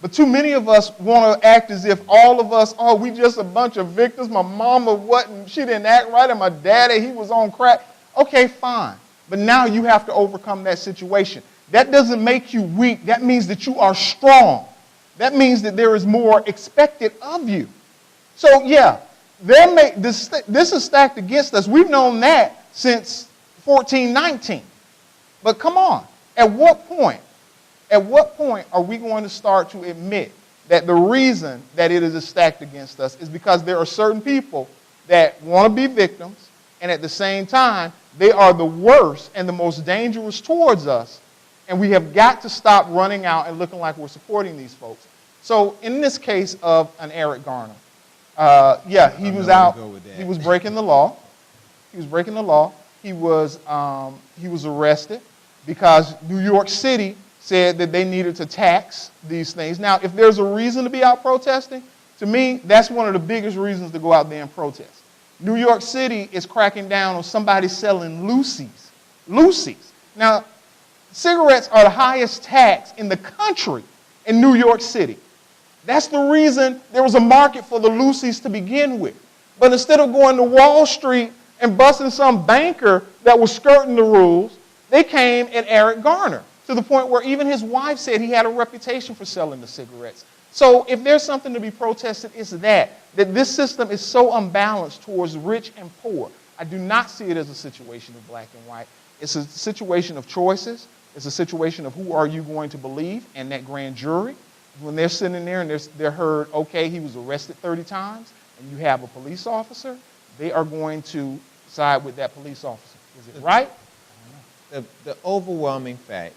But too many of us want to act as if all of us, oh, we just a bunch of victims. My mama wasn't, she didn't act right, and my daddy, he was on crack. Okay, fine. But now you have to overcome that situation. That doesn't make you weak. That means that you are strong. That means that there is more expected of you. So, yeah, this is stacked against us. We've known that since 1419. But come on, at what point are we going to start to admit that the reason that it is stacked against us is because there are certain people that want to be victims, and at the same time, they are the worst and the most dangerous towards us, and we have got to stop running out and looking like we're supporting these folks. So in this case of an Eric Garner, he was out. He was breaking the law. He was breaking the law. He was arrested because New York City said that they needed to tax these things. Now, if there's a reason to be out protesting, to me, that's one of the biggest reasons to go out there and protest. New York City is cracking down on somebody selling loosies. Loosies. Now, cigarettes are the highest tax in the country in New York City. That's the reason there was a market for the loosies to begin with. But instead of going to Wall Street and busting some banker that was skirting the rules, they came at Eric Garner to the point where even his wife said he had a reputation for selling the cigarettes. So if there's something to be protested, it's that this system is so unbalanced towards rich and poor. I do not see it as a situation of black and white. It's a situation of choices. It's a situation of who are you going to believe, and that grand jury, when they're sitting there and they're heard, okay, he was arrested 30 times, and you have a police officer, they are going to side with that police officer. Is it right? I don't know. The overwhelming fact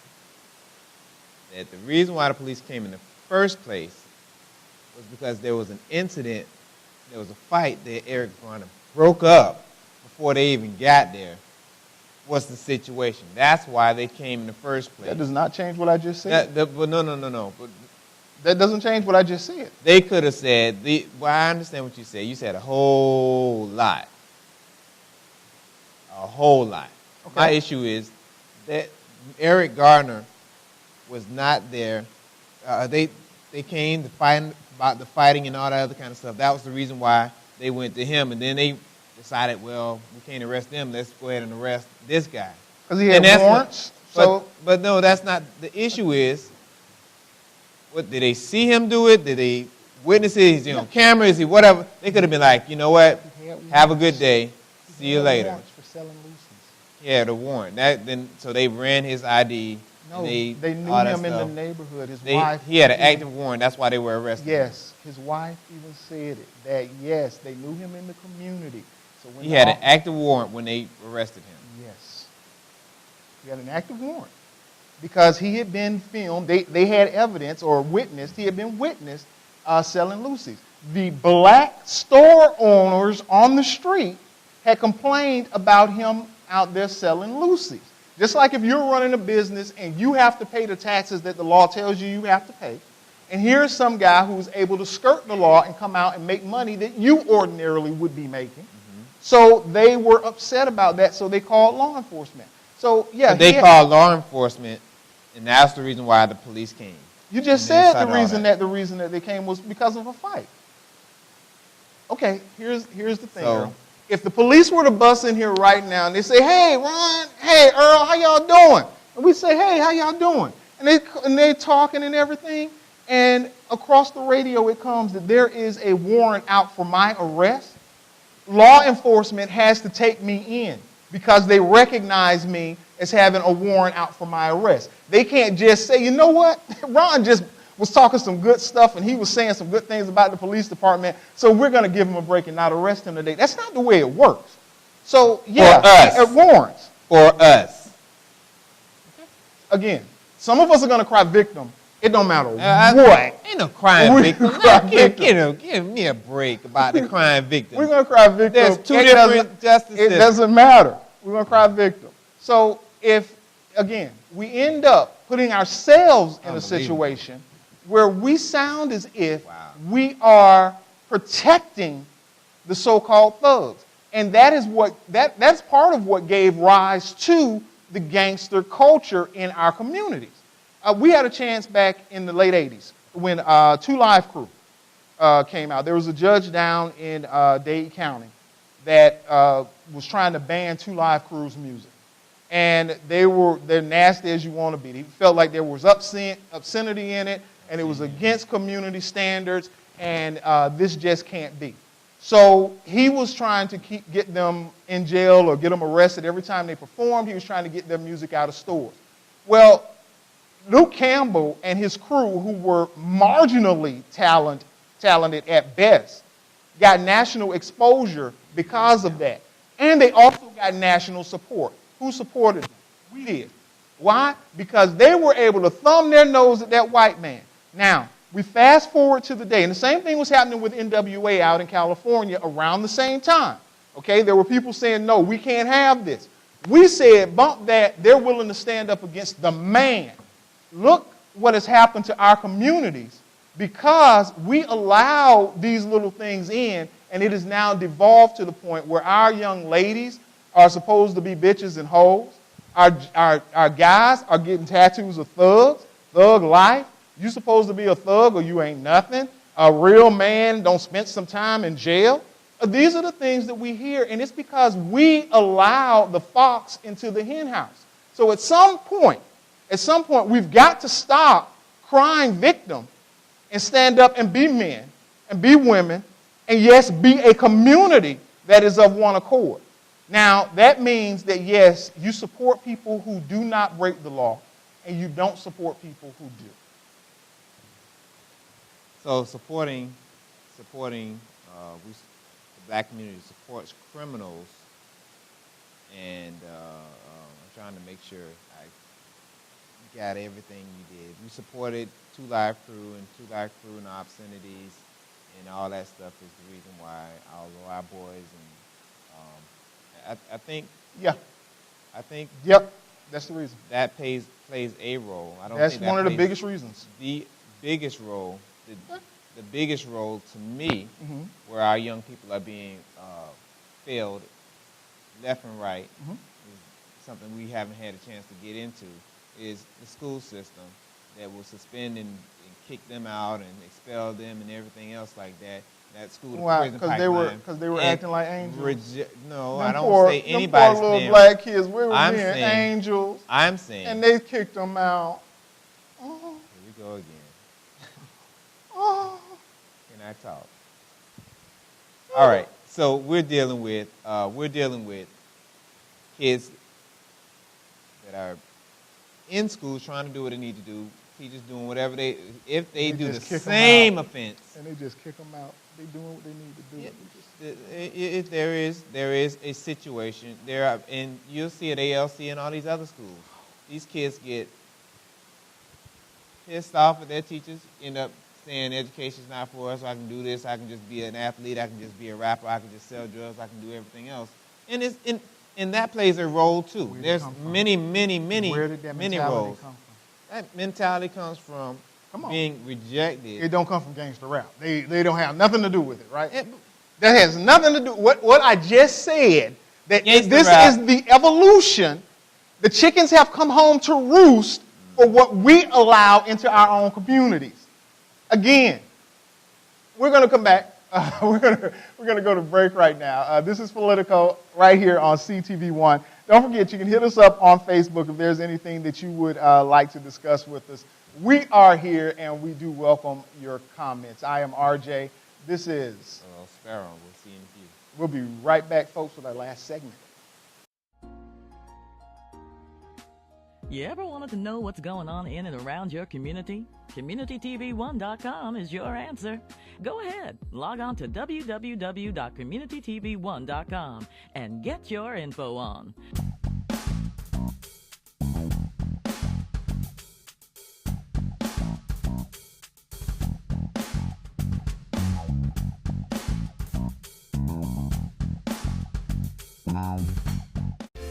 that the reason why the police came in the first place was because there was an incident, there was a fight that Eric Garner broke up before they even got there. What's the situation? That's why they came in the first place. That does not change what I just said. But no. But that doesn't change what I just said. They could have said, I understand what you said. You said a whole lot. A whole lot. Okay. My issue is that Eric Gardner was not there. They came to fight about the fighting and all that other kind of stuff. That was the reason why they went to him. And then they decided, well, we can't arrest them. Let's go ahead and arrest this guy. Because he had warrants. But no, that's not the issue. Is what did they see him do it? Did they witness it? Is he on camera? Is he whatever? They could have been like, you know what? Have a good day. See you later. For selling loosies. Yeah, the warrant. So they ran his ID. No, they knew him in the neighborhood. His wife. He had an active warrant. That's why they were arrested. Yes, his wife even said it. That yes, they knew him in the community. So when he had an active warrant when they arrested him. Yes, he had an active warrant because he had been filmed. They had evidence or witnessed. He had been witnessed selling loosies. The black store owners on the street had complained about him out there selling loosies. Just like if you're running a business and you have to pay the taxes that the law tells you have to pay, and here's some guy who's able to skirt the law and come out and make money that you ordinarily would be making. Mm-hmm. So they were upset about that, so they called law enforcement. So, yeah. They called law enforcement, and that's the reason why the police came. You just said the reason that they came was because of a fight. Okay, here's the thing, Earl. If the police were to bust in here right now and they say, hey, Ron, hey, Earl, how y'all doing? And we say, hey, how y'all doing? And they're talking and everything. and across the radio it comes that there is a warrant out for my arrest, law enforcement has to take me in because they recognize me as having a warrant out for my arrest. They can't just say, you know what, Ron just was talking some good stuff and he was saying some good things about the police department, so we're going to give him a break and not arrest him today. That's not the way it works. So, yeah, warrants. For us. Again, some of us are going to cry victim. It don't matter what. Ain't no crying victim. Give me a break about the crying victim. We're going to cry victim. There's two different justices. It doesn't matter. We're going to cry victim. So if, again, we end up putting ourselves in a situation where we sound as if we are protecting the so-called thugs. And that is that's part of what gave rise to the gangster culture in our communities. We had a chance back in the late 80s when 2 Live Crew came out. There was a judge down in Dade County that was trying to ban 2 Live Crew's music. And they're nasty as you want to be. He felt like there was obscenity in it, and it was against community standards, and this just can't be. So he was trying to get them in jail or get them arrested every time they performed. He was trying to get their music out of stores. Well, Luke Campbell and his crew, who were marginally talented at best, got national exposure because of that. And they also got national support. Who supported them? We did. Why? Because they were able to thumb their nose at that white man. Now, we fast forward to the day, and the same thing was happening with NWA out in California around the same time. Okay, there were people saying, no, we can't have this. We said, bump that, they're willing to stand up against the man. Look what has happened to our communities because we allow these little things in, and it has now devolved to the point where our young ladies are supposed to be bitches and hoes. Our guys are getting tattoos of thugs, thug life. You supposed to be a thug or you ain't nothing. A real man don't spend some time in jail. These are the things that we hear, and it's because we allow the fox into the hen house. So at some point, we've got to stop crying victim and stand up and be men and be women and, yes, be a community that is of one accord. Now, that means that, yes, you support people who do not break the law and you don't support people who do. So supporting the black community supports criminals, and I'm trying to make sure I got everything you did. We supported 2 Live Crew and 2 Live Crew and obscenities and all that stuff is the reason why all our boys and I think yep, that's the reason. That plays a role. That's one of the biggest reasons. The biggest role. The biggest role to me, where our young people are being failed left and right, is something we haven't had a chance to get into, is the school system that will suspend and kick them out and expel them and everything else like that. That school to prison pipeline. Because they were acting like angels. No, I don't say anybody's poor little black kids, we were being angels. I'm saying. And they kicked them out. Here we go again. Can I talk? All right. So we're dealing with kids that are in school trying to do what they need to do. Teachers doing whatever if they do the same offense. And they just kick them out. They doing what they need to do. If there is a situation there, and you'll see at ALC and all these other schools, these kids get pissed off at their teachers, end up saying education's not for us, so I can do this, I can just be an athlete, I can just be a rapper, I can just sell drugs, I can do everything else. And that plays a role too. There's many Where did that roles. Come from? That mentality comes from being rejected. It don't come from gangster rap. They don't have nothing to do with it, right? That has nothing to do with what I just said. That this is the evolution. The chickens have come home to roost for what we allow into our own communities. Again, we're going to come back. We're going to go to break right now. This is Politico right here on CTV1. Don't forget, you can hit us up on Facebook if there's anything that you would like to discuss with us. We are here, and we do welcome your comments. I am RJ. This is Sparrow. We'll see you in a few. We'll be right back, folks, with our last segment. You ever wanted to know what's going on in and around your community? CommunityTV1.com is your answer. Go ahead, log on to www.communitytv1.com and get your info on.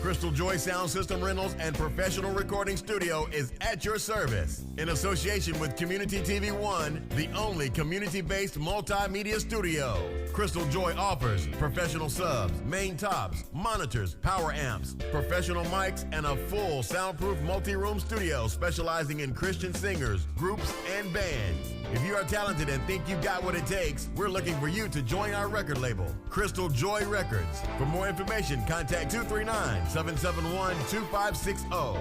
Crystal Joy Sound System Rentals and Professional Recording Studio is at your service. In association with Community TV One, the only community-based multimedia studio. Crystal Joy offers professional subs, main tops, monitors, power amps, professional mics, and a full soundproof multi-room studio specializing in Christian singers, groups, and bands. If you are talented and think you've got what it takes, we're looking for you to join our record label, Crystal Joy Records. For more information, contact 239-771-2560.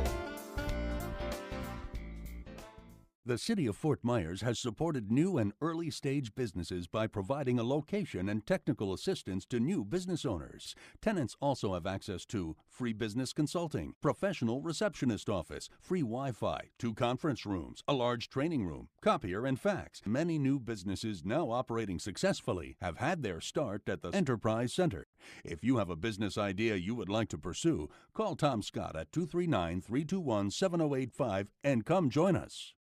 The City of Fort Myers has supported new and early-stage businesses by providing a location and technical assistance to new business owners. Tenants also have access to free business consulting, professional receptionist office, free Wi-Fi, 2 conference rooms, a large training room, copier and fax. Many new businesses now operating successfully have had their start at the Enterprise Center. If you have a business idea you would like to pursue, call Tom Scott at 239-321-7085 and come join us.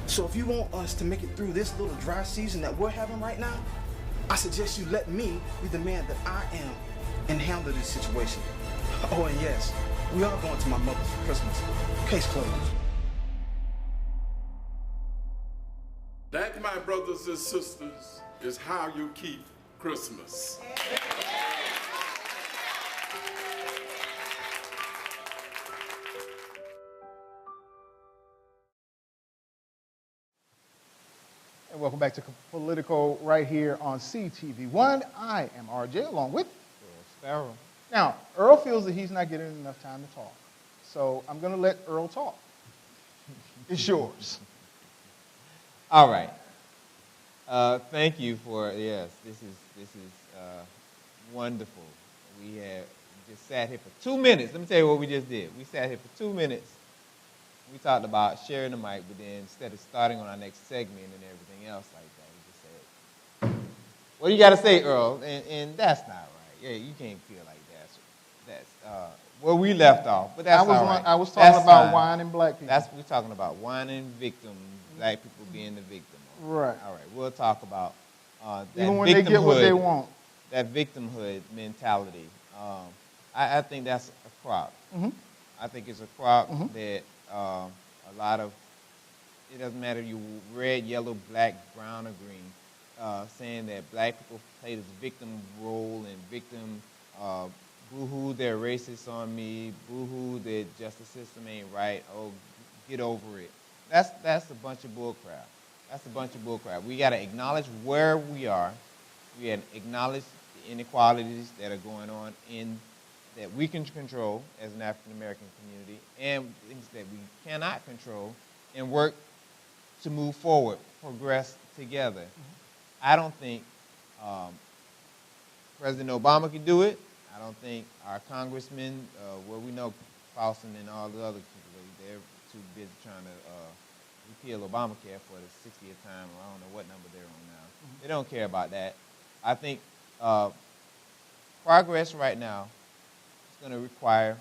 So if you want us to make it through this little dry season that we're having right now, I suggest you let me be the man that I am and handle this situation. Oh, and yes, we are going to my mother's for Christmas. Case closed. That, my brothers and sisters, is how you keep Christmas. And welcome back to Politico right here on CTV One. I am RJ along with Sparrow. Now, Earl feels that he's not getting enough time to talk. So I'm going to let Earl talk. It's yours. All right. Thank you for, yes, this is wonderful. We have just sat here for 2 minutes. Let me tell you what we just did. We sat here for 2 minutes. We talked about sharing the mic, but then instead of starting on our next segment and everything else like that, we just said, what do you got to say, Earl? And that's not right. Yeah, you can't feel like that's where we left off, but that's all right. I was talking about whining black people. We're talking about whining victims, black people being the victim. Right. All right, we'll talk about that even when they get what they want. That victimhood mentality. I think that's a crock. Mm-hmm. I think it's a crock that a lot of, it doesn't matter if you're red, yellow, black, brown, or green, saying that black people play this victim role and victim, boo-hoo, they're racist on me, boo-hoo, the justice system ain't right, oh, get over it. That's a bunch of bull crap. That's a bunch of bull crap. We got to acknowledge where we are. We got to acknowledge the inequalities that are going on that we can control as an African-American community and things that we cannot control and work to move forward, progress together. I don't think President Obama can do it. I don't think our congressmen, well, we know Paulson and all the other people, they're too busy trying to repeal Obamacare for the 60th time, or I don't know what number they're on now. They don't care about that. I think progress right now is going to require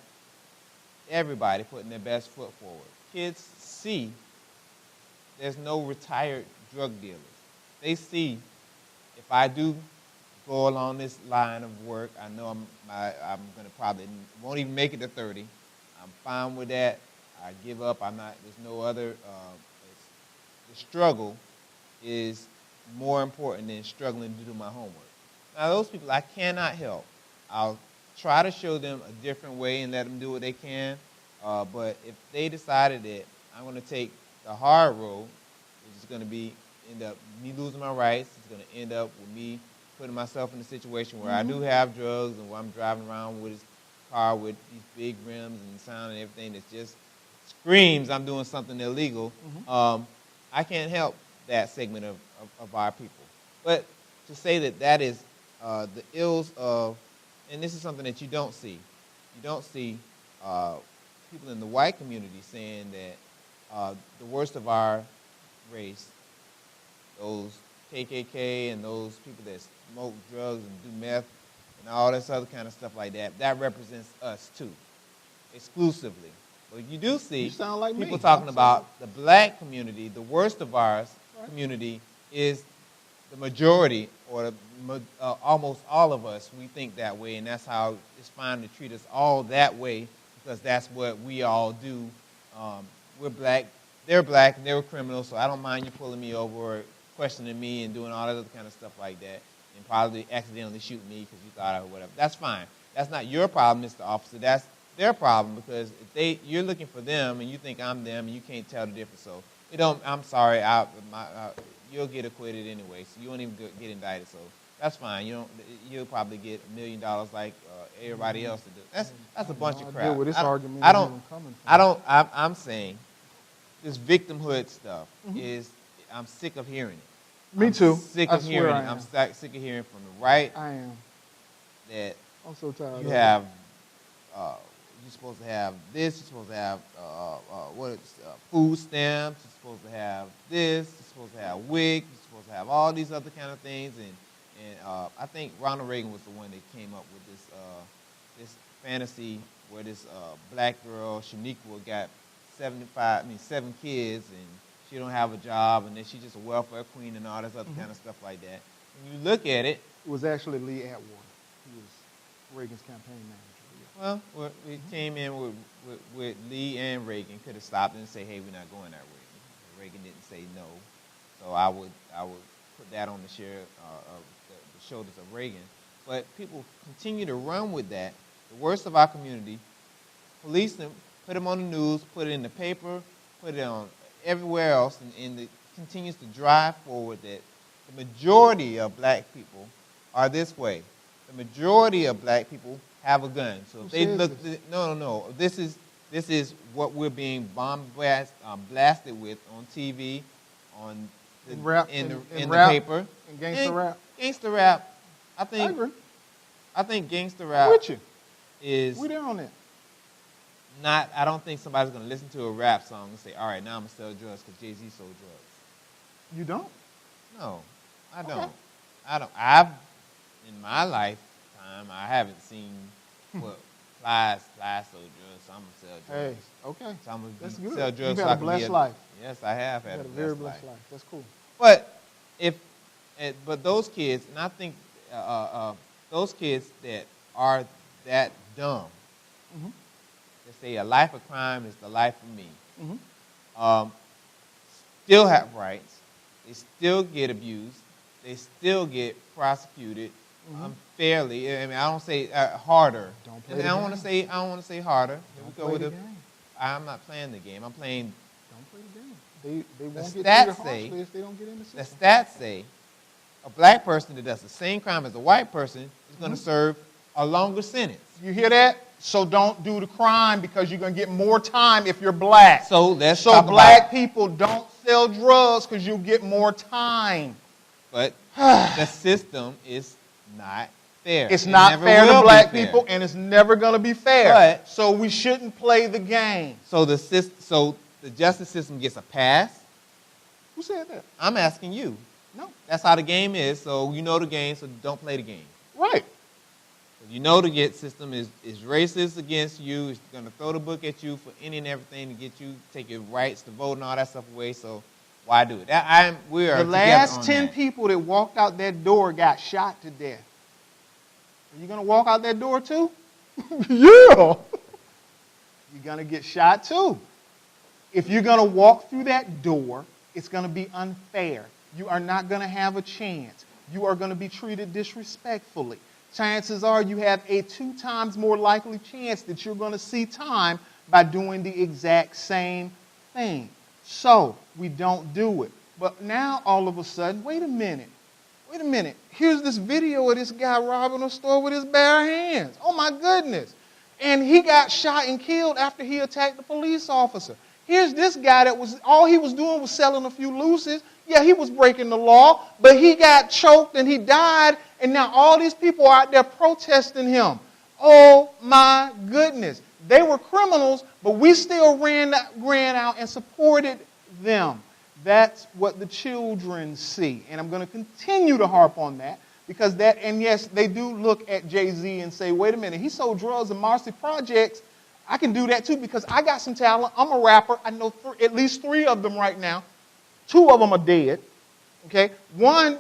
everybody putting their best foot forward. Kids see there's no retired drug dealers. They see if I do go along this line of work, I know I'm going to probably won't even make it to 30. I'm fine with that. I give up. I'm not. There's no other. The struggle is more important than struggling to do my homework. Now, those people I cannot help. I'll try to show them a different way and let them do what they can. But if they decided that I'm going to take the hard road, which is going to end up me losing my rights, it's going to end up with me putting myself in a situation where I do have drugs and where I'm driving around with this car with these big rims and sound and everything that just screams I'm doing something illegal. I can't help that segment of our people. But to say that is the ills of, and this is something that you don't see. You don't see people in the white community saying that the worst of our race, those KKK and those people that smoke drugs and do meth and all this other kind of stuff like that, that represents us too, exclusively. But you do see people talking about the black community, the worst of our community is the majority, or almost all of us, we think that way, and that's how it's fine to treat us all that way, because that's what we all do. We're black, they're black, and they were criminals, so I don't mind you pulling me over or questioning me and doing all that other kind of stuff like that, and probably accidentally shooting me because you thought I or whatever. That's fine. That's not your problem, Mr. Officer. That's their problem, because if you're looking for them and you think I'm them and you can't tell the difference. So I'm sorry, you'll get acquitted anyway, so you won't even get indicted. So that's fine. You'll probably get $1 million like everybody else to do. That's a bunch of crap. I'm saying this victimhood stuff is. I'm sick of hearing it. Me too. Sick of hearing it. I'm sick of hearing from the right. I am. That I'm so tired. You have. You're supposed to have this. You're supposed to have food stamps. You're supposed to have this. You're supposed to have WIC. You're supposed to have all these other kind of things. And I think Ronald Reagan was the one that came up with this fantasy where this black girl Shaniqua got 7 kids, and she don't have a job, and then she's just a welfare queen and all this other kind of stuff like that. When you look at it, it was actually Lee Atwater. He was Reagan's campaign manager. Well, we came in with Lee and Reagan. Could have stopped and say, "Hey, we're not going that way." Reagan didn't say no, so I would put that on the shoulders of Reagan. But people continue to run with that. The worst of our community, police them, put them on the news, put it in the paper, put it on everywhere else, and it continues to drive forward that the majority of black people are this way. The majority of black people have a gun. So if they look, no. This is what we're being blasted with on TV, in the paper. And gangster rap. Gangster rap. I agree. I think gangster rap is. We're there on that. I don't think somebody's going to listen to a rap song and say, all right, now I'm going to sell drugs because Jay-Z sold drugs. You don't? No, I don't. Okay. In my lifetime, I haven't seen what Fly sold drugs, so I'm going to sell drugs. Hey, okay. So I'm going That's to good. sell drugs. You've had a blessed life. Yes, I have had a very blessed life. That's cool. But those kids, and I think those kids that are that dumb, they say a life of crime is the life of me, still have rights, they still get abused, they still get prosecuted unfairly. I mean, I don't say harder. I don't want to say harder. Here we go with it. I'm not playing the game. I'm playing. Don't play the game. They won't the get treated stats harshly if they don't get in the system. The stats say a black person that does the same crime as a white person is going to serve a longer sentence. You hear that? So don't do the crime because you're going to get more time if you're black. So let's So talk black about, people don't sell drugs because you'll get more time. but the system is not fair. It's It not never fair will to be black fair. people, and it's never going to be fair. But- so we shouldn't play the game. So the justice system gets a pass. Who said that? I'm asking you. No. That's how the game is. So you know the game, so don't play the game. Right. You know the system is racist against you. It's going to throw the book at you for any and everything to get you, take your rights to vote and all that stuff away. So why do it? We are The together last on 10 that. people that walked out that door got shot to death. Are you going to walk out that door too? Yeah. You're going to get shot too. If you're going to walk through that door, it's going to be unfair. You are not going to have a chance. You are going to be treated disrespectfully. Chances are you have a 2 times more likely chance that you're going to see time by doing the exact same thing. So we don't do it. But now all of a sudden, wait a minute. Here's this video of this guy robbing a store with his bare hands. Oh my goodness. And he got shot and killed after he attacked the police officer. Here's this guy that all he was doing was selling a few looses. Yeah, he was breaking the law, but he got choked and he died, and now all these people are out there protesting him. Oh my goodness. They were criminals, but we still ran out and supported them. That's what the children see. And I'm going to continue to harp on that because and yes, they do look at Jay-Z and say, wait a minute, he sold drugs in Marcy Projects. I can do that too because I got some talent. I'm a rapper. I know at least 3 of them right now. 2 of them are dead. Okay, one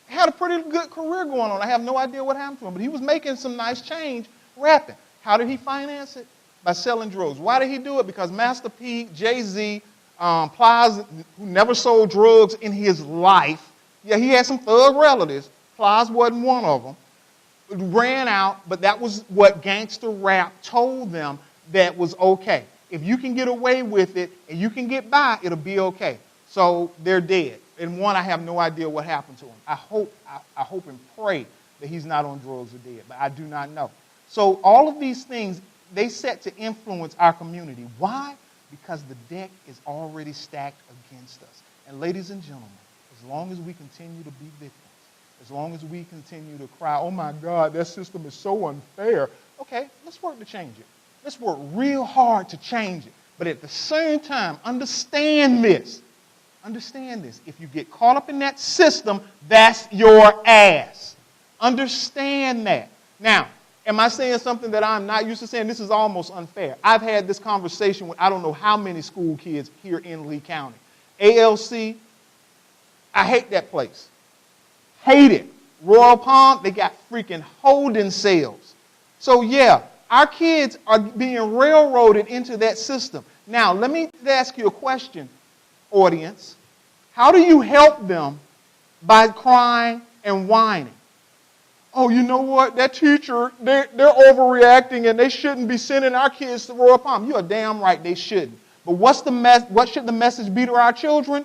had a pretty good career going on. I have no idea what happened to him, but he was making some nice change rapping. How did he finance it? By selling drugs. Why did he do it? Because Master P, Jay-Z, Plies, who never sold drugs in his life. Yeah, he had some thug relatives. Plies wasn't one of them. Ran out, but that was what gangster rap told them that was okay. If you can get away with it and you can get by, it'll be okay. So they're dead. And one, I have no idea what happened to him. I hope and pray that he's not on drugs or dead, but I do not know. So all of these things, they set to influence our community. Why? Because the deck is already stacked against us. And ladies and gentlemen, as long as we continue to be victims, as long as we continue to cry, oh my God, that system is so unfair. Okay, let's work to change it. Let's work real hard to change it. But at the same time, understand this. Understand this. If you get caught up in that system, that's your ass. Understand that. Now, am I saying something that I'm not used to saying? This is almost unfair. I've had this conversation with I don't know how many school kids here in Lee County. ALC, I hate that place. Hate it. Royal Palm, they got freaking holding cells. So yeah, our kids are being railroaded into that system. Now, let me ask you a question, audience. How do you help them by crying and whining? Oh, you know what? That teacher, they're overreacting and they shouldn't be sending our kids to Royal Palm. You are damn right they shouldn't. But what should the message be to our children?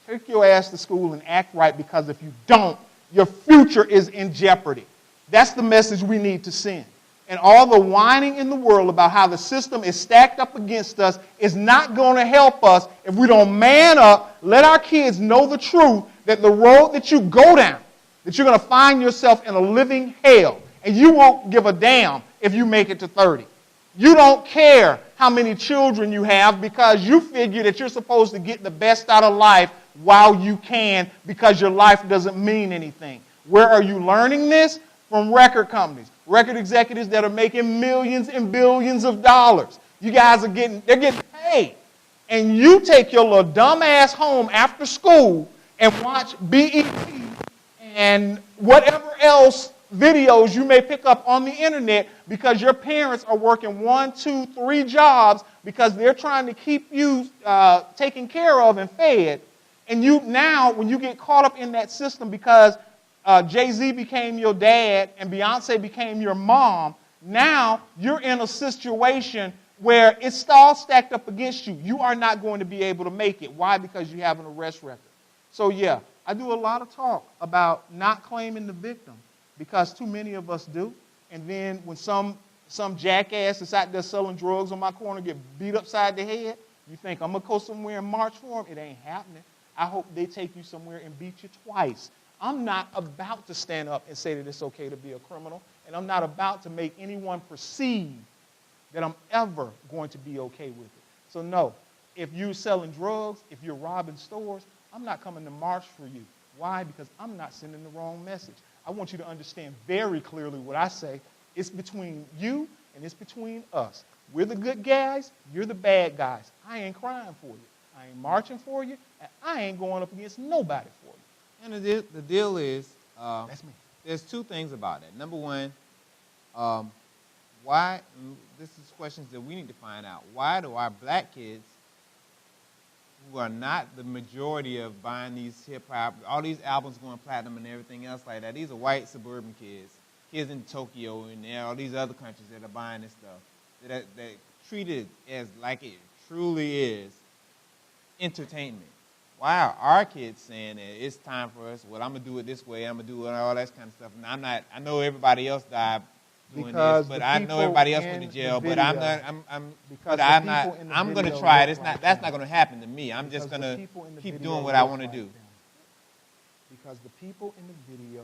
Take your ass to school and act right, because if you don't, your future is in jeopardy. That's the message we need to send. And all the whining in the world about how the system is stacked up against us is not going to help us if we don't man up, let our kids know the truth, that the road that you go down, that you're going to find yourself in a living hell, and you won't give a damn if you make it to 30. You don't care how many children you have because you figure that you're supposed to get the best out of life while you can, because your life doesn't mean anything. Where are you learning this? From record companies, record executives that are making millions and billions of dollars. You guys they're getting paid. And you take your little dumb ass home after school and watch BET and whatever else videos you may pick up on the internet because your parents are working 1, 2, 3 jobs because they're trying to keep you taken care of and fed. And you now, when you get caught up in that system because Jay-Z became your dad and Beyonce became your mom, now you're in a situation where it's all stacked up against you. You are not going to be able to make it. Why? Because you have an arrest record. So yeah, I do a lot of talk about not claiming the victim because too many of us do. And then when some some jackass that's out there selling drugs on my corner get beat upside the head, you think I'm going to go somewhere and march for them? It ain't happening. I hope they take you somewhere and beat you twice. I'm not about to stand up and say that it's okay to be a criminal, and I'm not about to make anyone perceive that I'm ever going to be okay with it. So no, if you're selling drugs, if you're robbing stores, I'm not coming to march for you. Why? Because I'm not sending the wrong message. I want you to understand very clearly what I say. It's between you and it's between us. We're the good guys, you're the bad guys. I ain't crying for you. I ain't marching for you, and I ain't going up against nobody for you. And the deal is, That's me. there's two things about that. Number one, why, this is questions that we need to find out. Why do our black kids, who are not the majority of buying these hip-hop, all these albums going platinum and everything else like that, these are white suburban kids in Tokyo and all these other countries that are buying this stuff, that treat it as like it truly is entertainment. Why are our kids saying that it's time for us, well, I'm going to do it this way, I'm going to do it, all that kind of stuff. And I know everybody else died doing Because this, but the I know people everybody else in went to jail, the but video- I'm going to try it. That's not going to happen to me. I'm just going to keep doing what I want to do. Because the people in the video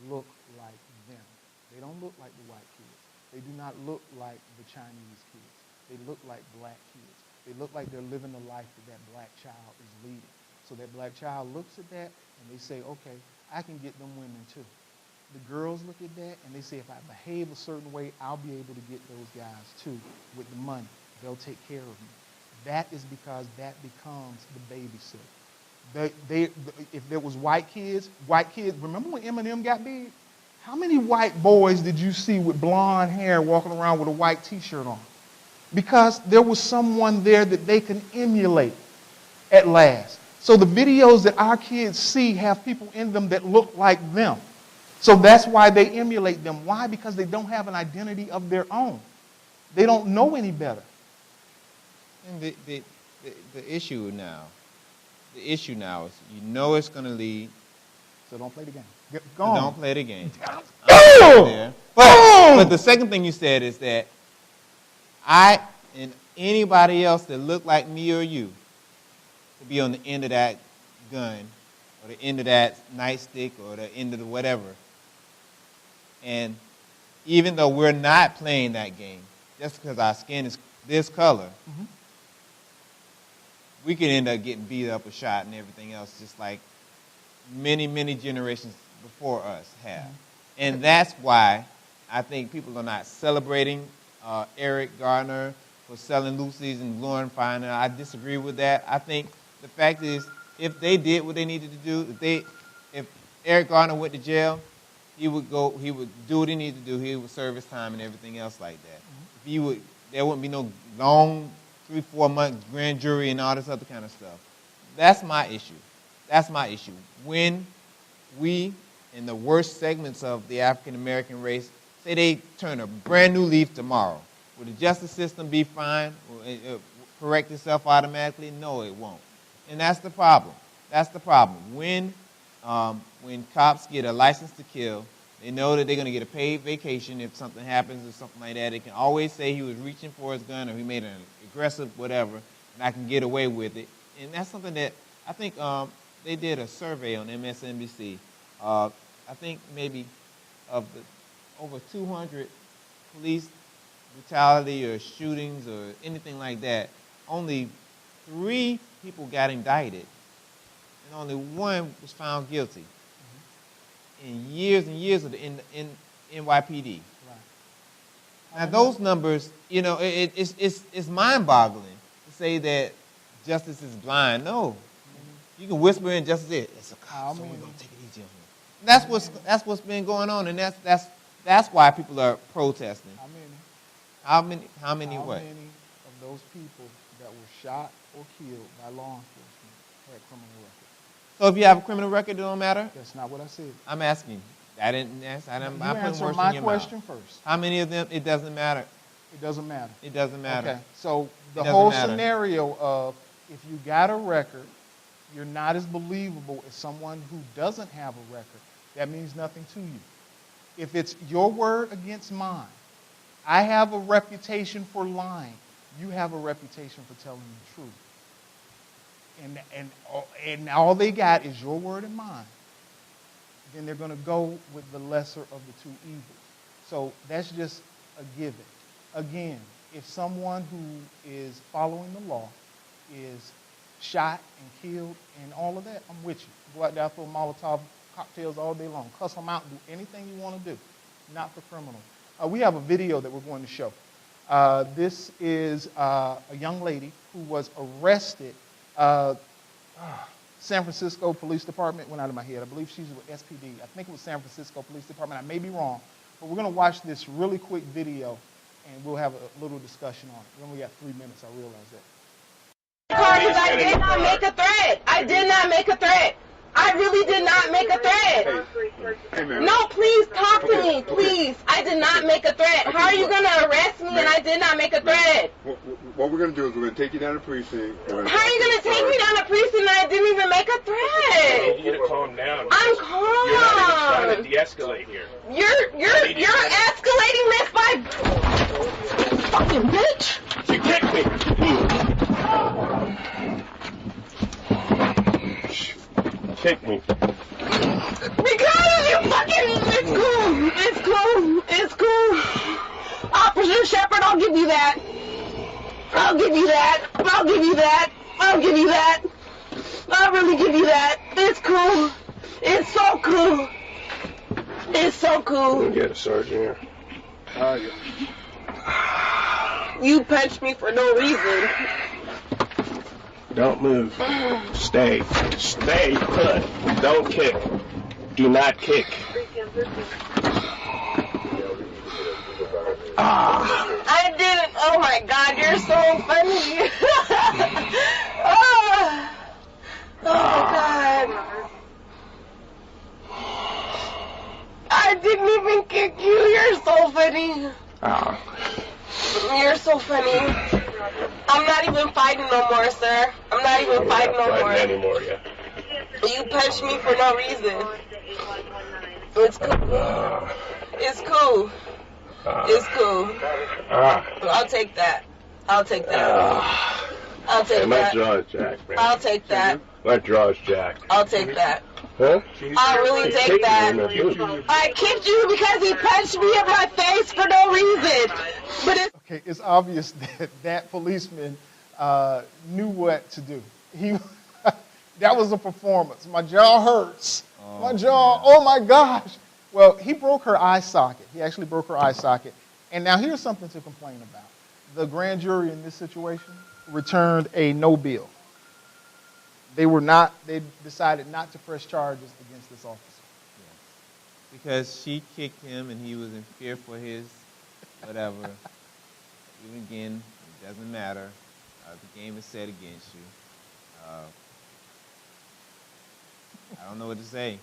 look like them. They don't look like the white kids. They do not look like the Chinese kids. They look like black kids. They look like they're living the life that black child is leading. So that black child looks at that and they say, okay, I can get them women too. The girls look at that and they say, if I behave a certain way, I'll be able to get those guys too with the money. They'll take care of me. That is because that becomes the babysitter. If there was white kids, remember when Eminem got big? How many white boys did you see with blonde hair walking around with a white t-shirt on? Because there was someone there that they can emulate at last. So the videos that our kids see have people in them that look like them. So that's why they emulate them. Why? Because they don't have an identity of their own. They don't know any better. And the issue now is, you know it's going to lead. So don't play the game. Go on. Don't play the game. Boom! But the second thing you said is that I and anybody else that look like me or you to be on the end of that gun or the end of that nightstick or the end of the whatever. And even though we're not playing that game, just because our skin is this color, we could end up getting beat up or shot and everything else, just like many, many generations before us have. And that's why I think people are not celebrating Eric Gardner for selling Lucy's and glorifying her. I disagree with that. I think the fact is, if they did what they needed to do, if Eric Gardner went to jail, he would do what he needed to do. He would serve his time and everything else like that. There wouldn't be no long 3-4 month grand jury and all this other kind of stuff. That's my issue. When we, in the worst segments of the African American race, say they turn a brand new leaf tomorrow, will the justice system be fine? Will it correct itself automatically? No, it won't. And that's the problem. When cops get a license to kill, they know that they're going to get a paid vacation if something happens or something like that. They can always say he was reaching for his gun or he made an aggressive whatever, and I can get away with it. And that's something that I think they did a survey on MSNBC. I think maybe of the over 200 police brutality or shootings or anything like that, only 3 people got indicted, and only 1 was found guilty in years and years of the NYPD. Right. Now those numbers, it's mind-boggling to say that justice is blind. No, you can whisper in justice. It's a cop, so we're gonna take it easy on him. That's what's been going on, and that's why people are protesting. How many of those people that were shot or killed by law enforcement had criminal records? So if you have a criminal record, it don't matter? That's not what I said. I'm asking. I didn't ask. I'm putting words in your mouth. Answer my question first. How many of them? It doesn't matter. It doesn't matter. It doesn't matter. Okay. So the whole scenario of if you got a record, you're not as believable as someone who doesn't have a record. That means nothing to you. If it's your word against mine, I have a reputation for lying. You have a reputation for telling the truth. And all they got is your word and mine. Then they're going to go with the lesser of the two evils. So that's just a given. Again, if someone who is following the law is shot and killed and all of that, I'm with you. Go out there, throw Molotov cocktails all day long. Cuss them out, do anything you want to do. Not for criminals. We have a video that we're going to show. This is a young lady who was arrested. San Francisco Police Department went out of my head. I believe she's with SPD. I think it was San Francisco Police Department. I may be wrong. But we're going to watch this really quick video, and we'll have a little discussion on it. We only got 3 minutes, I realize that. Because I did not make a threat. I did not make a threat. I really did not make a threat. No, please talk to me, please. I did not make a threat. How are you going to arrest me and I did not make a threat? What we're going to do is we're going to take you down to precinct. How are you going to take me down to precinct and I didn't even make a threat? You need to calm down. I'm calm. You're not even trying to de-escalate here. You're escalating this by... Fucking bitch. You kicked me. Kick me. Because you fucking... It's cool. Officer Shepard, I'll give you that. I'll give you that. I'll give you that. I'll give you that. I'll really give you that. It's cool. It's so cool. It's so cool. Get a sergeant here. You punched me for no reason. Don't move. Stay. Stay put. Don't kick. Do not kick. I didn't. Oh my God, you're so funny. Oh my God. I didn't even kick you. You're so funny. You're so funny. I'm not even fighting no more, sir. I'm not even fighting no more. Anymore, yeah. You punched me for no reason. It's cool. It's cool. It's cool. I'll take that. I'll take that. I'll take My that. jaw's jacked, man. I'll take that. My jaw's jacked. I'll take that. Huh? I'll really take that. I kicked you because he punched me in my face for no reason. But it's Okay, it's obvious that that policeman knew what to do. That was a performance. My jaw hurts. My jaw, oh my gosh. Well, he broke her eye socket. He actually broke her eye socket. And now here's something to complain about. The grand jury in this situation returned a no bill. They decided not to press charges against this officer. Yeah. Because she kicked him and he was in fear for his whatever. Even again, it doesn't matter. The game is set against you. I don't know what to say.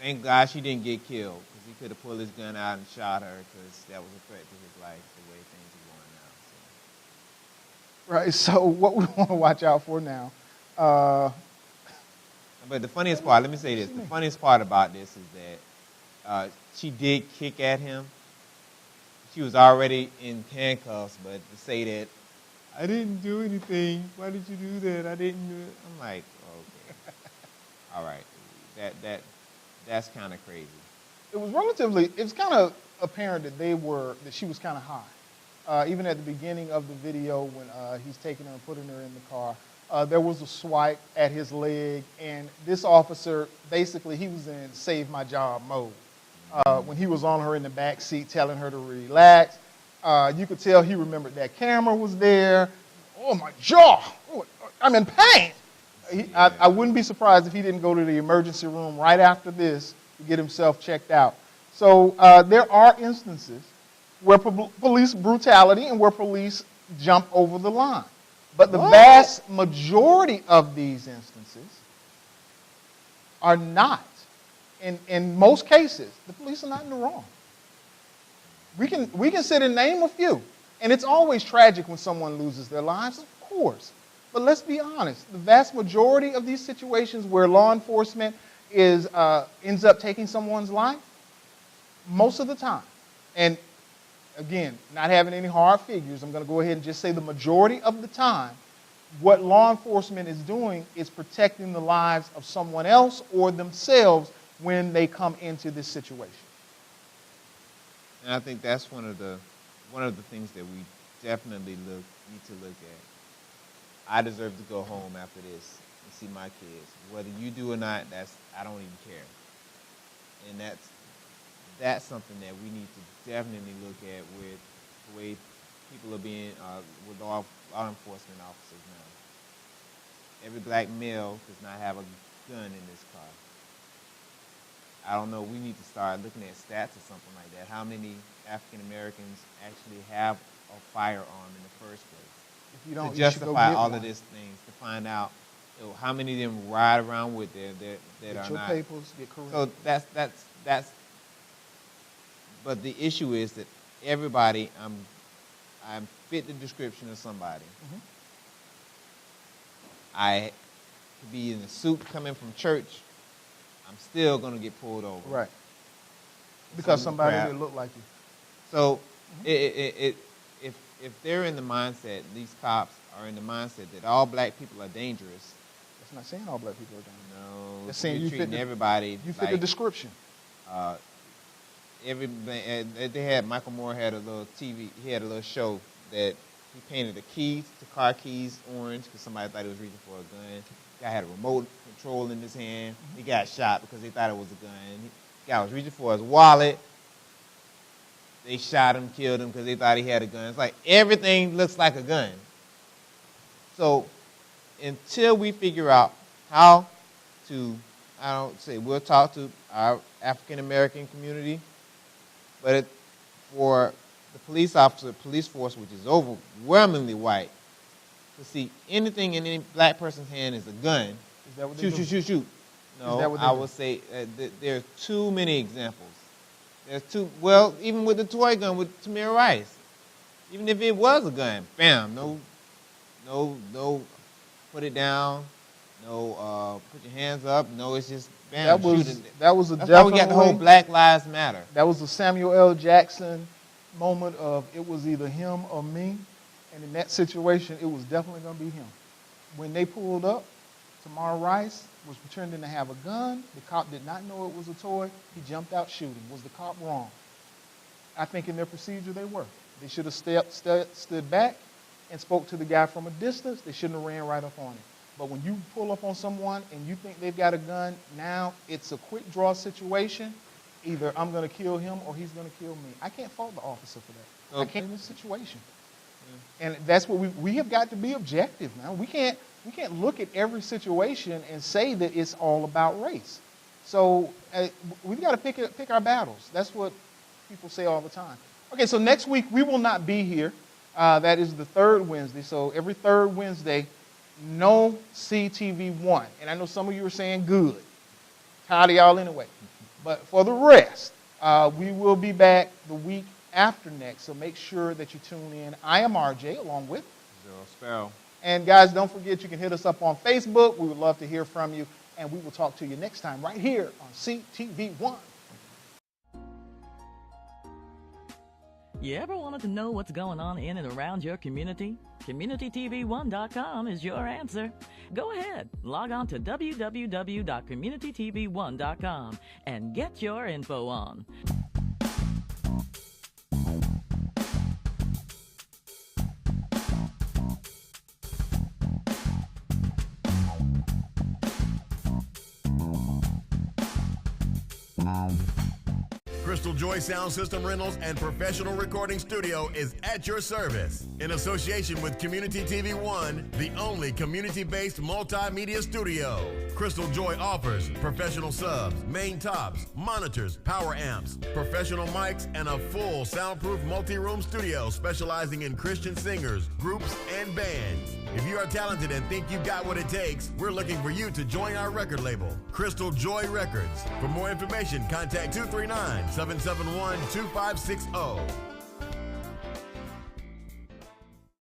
Thank God she didn't get killed, because he could have pulled his gun out and shot her, because that was a threat to his life, the way things are going now. Right, so what we want to watch out for now. But the funniest part, let me say this, the funniest part about this is that she did kick at him. She was already in handcuffs, but to say that, I didn't do anything, why did you do that, I didn't do it, I'm like, okay, all right, that's kind of crazy. It was kind of apparent that she was kind of high. Even at the beginning of the video when he's taking her and putting her in the car, there was a swipe at his leg, and this officer, basically, he was in save my job mode. When he was on her in the back seat telling her to relax, you could tell he remembered that camera was there. Oh, my jaw, I'm in pain. I wouldn't be surprised if he didn't go to the emergency room right after this to get himself checked out. So there are instances where police brutality and where police jump over the line. But the vast majority of these instances are not. In most cases, the police are not in the wrong. We can sit and name a few. And it's always tragic when someone loses their lives, of course. But let's be honest, the vast majority of these situations where law enforcement ends up taking someone's life, most of the time, and again, not having any hard figures, I'm going to go ahead and just say the majority of the time, what law enforcement is doing is protecting the lives of someone else or themselves when they come into this situation. And I think that's one of the things that we definitely need to look at. I deserve to go home after this and see my kids. Whether you do or not, I don't even care. And that's something that we need to definitely look at with the way people are being with law enforcement officers now. Every black male does not have a gun in this car. I don't know, we need to start looking at stats or something like that. How many African Americans actually have a firearm in the first place? If you don't, to justify all of these things, to find out how many of them ride around with them that are not. Get your papers, get correct. So that's. But the issue is that everybody, I'm fit the description of somebody. Mm-hmm. I could be in a suit coming from church. I'm still going to get pulled over. Right. Because somebody that look like you. So if they're in the mindset, these cops are in the mindset that all black people are dangerous. That's not saying all black people are dangerous. No. That's saying you treating fit everybody. You fit the description. They had Michael Moore had a little TV. He had a little show that he painted the keys, the car keys, orange because somebody thought he was reaching for a gun. Guy had a remote control in his hand. He got shot because they thought it was a gun. Guy was reaching for his wallet. They shot him, killed him because they thought he had a gun. It's like everything looks like a gun. So until we figure out how to, we'll talk to our African American community, but for the police officer, police force, which is overwhelmingly white, to see anything in any black person's hand is a gun. Is that what they do? Shoot. No, I would say there are too many examples. Well, even with the toy gun with Tamir Rice, even if it was a gun, bam, no, put it down, no, put your hands up, no, it's just bam, shooting. That's how we got the whole Black Lives Matter. That was the Samuel L. Jackson moment of it was either him or me, and in that situation, it was definitely going to be him. When they pulled up, Tamir Rice was pretending to have a gun. The cop did not know it was a toy. He jumped out shooting. Was the cop wrong? I think in their procedure they were. They should have stood back and spoke to the guy from a distance. They shouldn't have ran right up on him. But when you pull up on someone and you think they've got a gun, now it's a quick draw situation. Either I'm going to kill him or he's going to kill me. I can't fault the officer for that. I can't in this situation. And that's what we have got to be objective now. We can't look at every situation and say that it's all about race. So we've got to pick our battles. That's what people say all the time. Okay, so next week we will not be here. That is the third Wednesday. So every third Wednesday, no CTV 1. And I know some of you are saying good. Tired of y'all anyway. But for the rest, we will be back the week after next. So make sure that you tune in. I am RJ along with Zero Spell. And guys, don't forget you can hit us up on Facebook. We would love to hear from you. And we will talk to you next time right here on CTV 1. You ever wanted to know what's going on in and around your community? CommunityTV1.com is your answer. Go ahead, log on to www.communitytv1.com and get your info on. Crystal Joy Sound System Rentals and Professional Recording Studio is at your service. In association with Community TV 1, the only community-based multimedia studio. Crystal Joy offers professional subs, main tops, monitors, power amps, professional mics, and a full soundproof multi-room studio specializing in Christian singers, groups, and bands. If you are talented and think you've got what it takes, we're looking for you to join our record label, Crystal Joy Records. For more information, contact 239-771-2560.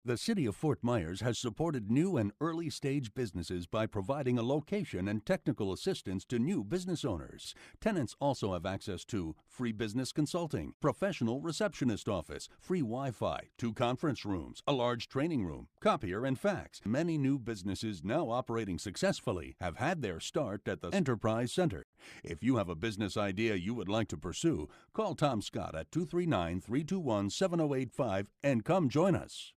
The City of Fort Myers has supported new and early-stage businesses by providing a location and technical assistance to new business owners. Tenants also have access to free business consulting, professional receptionist office, free Wi-Fi, 2 conference rooms, a large training room, copier and fax. Many new businesses now operating successfully have had their start at the Enterprise Center. If you have a business idea you would like to pursue, call Tom Scott at 239-321-7085 and come join us.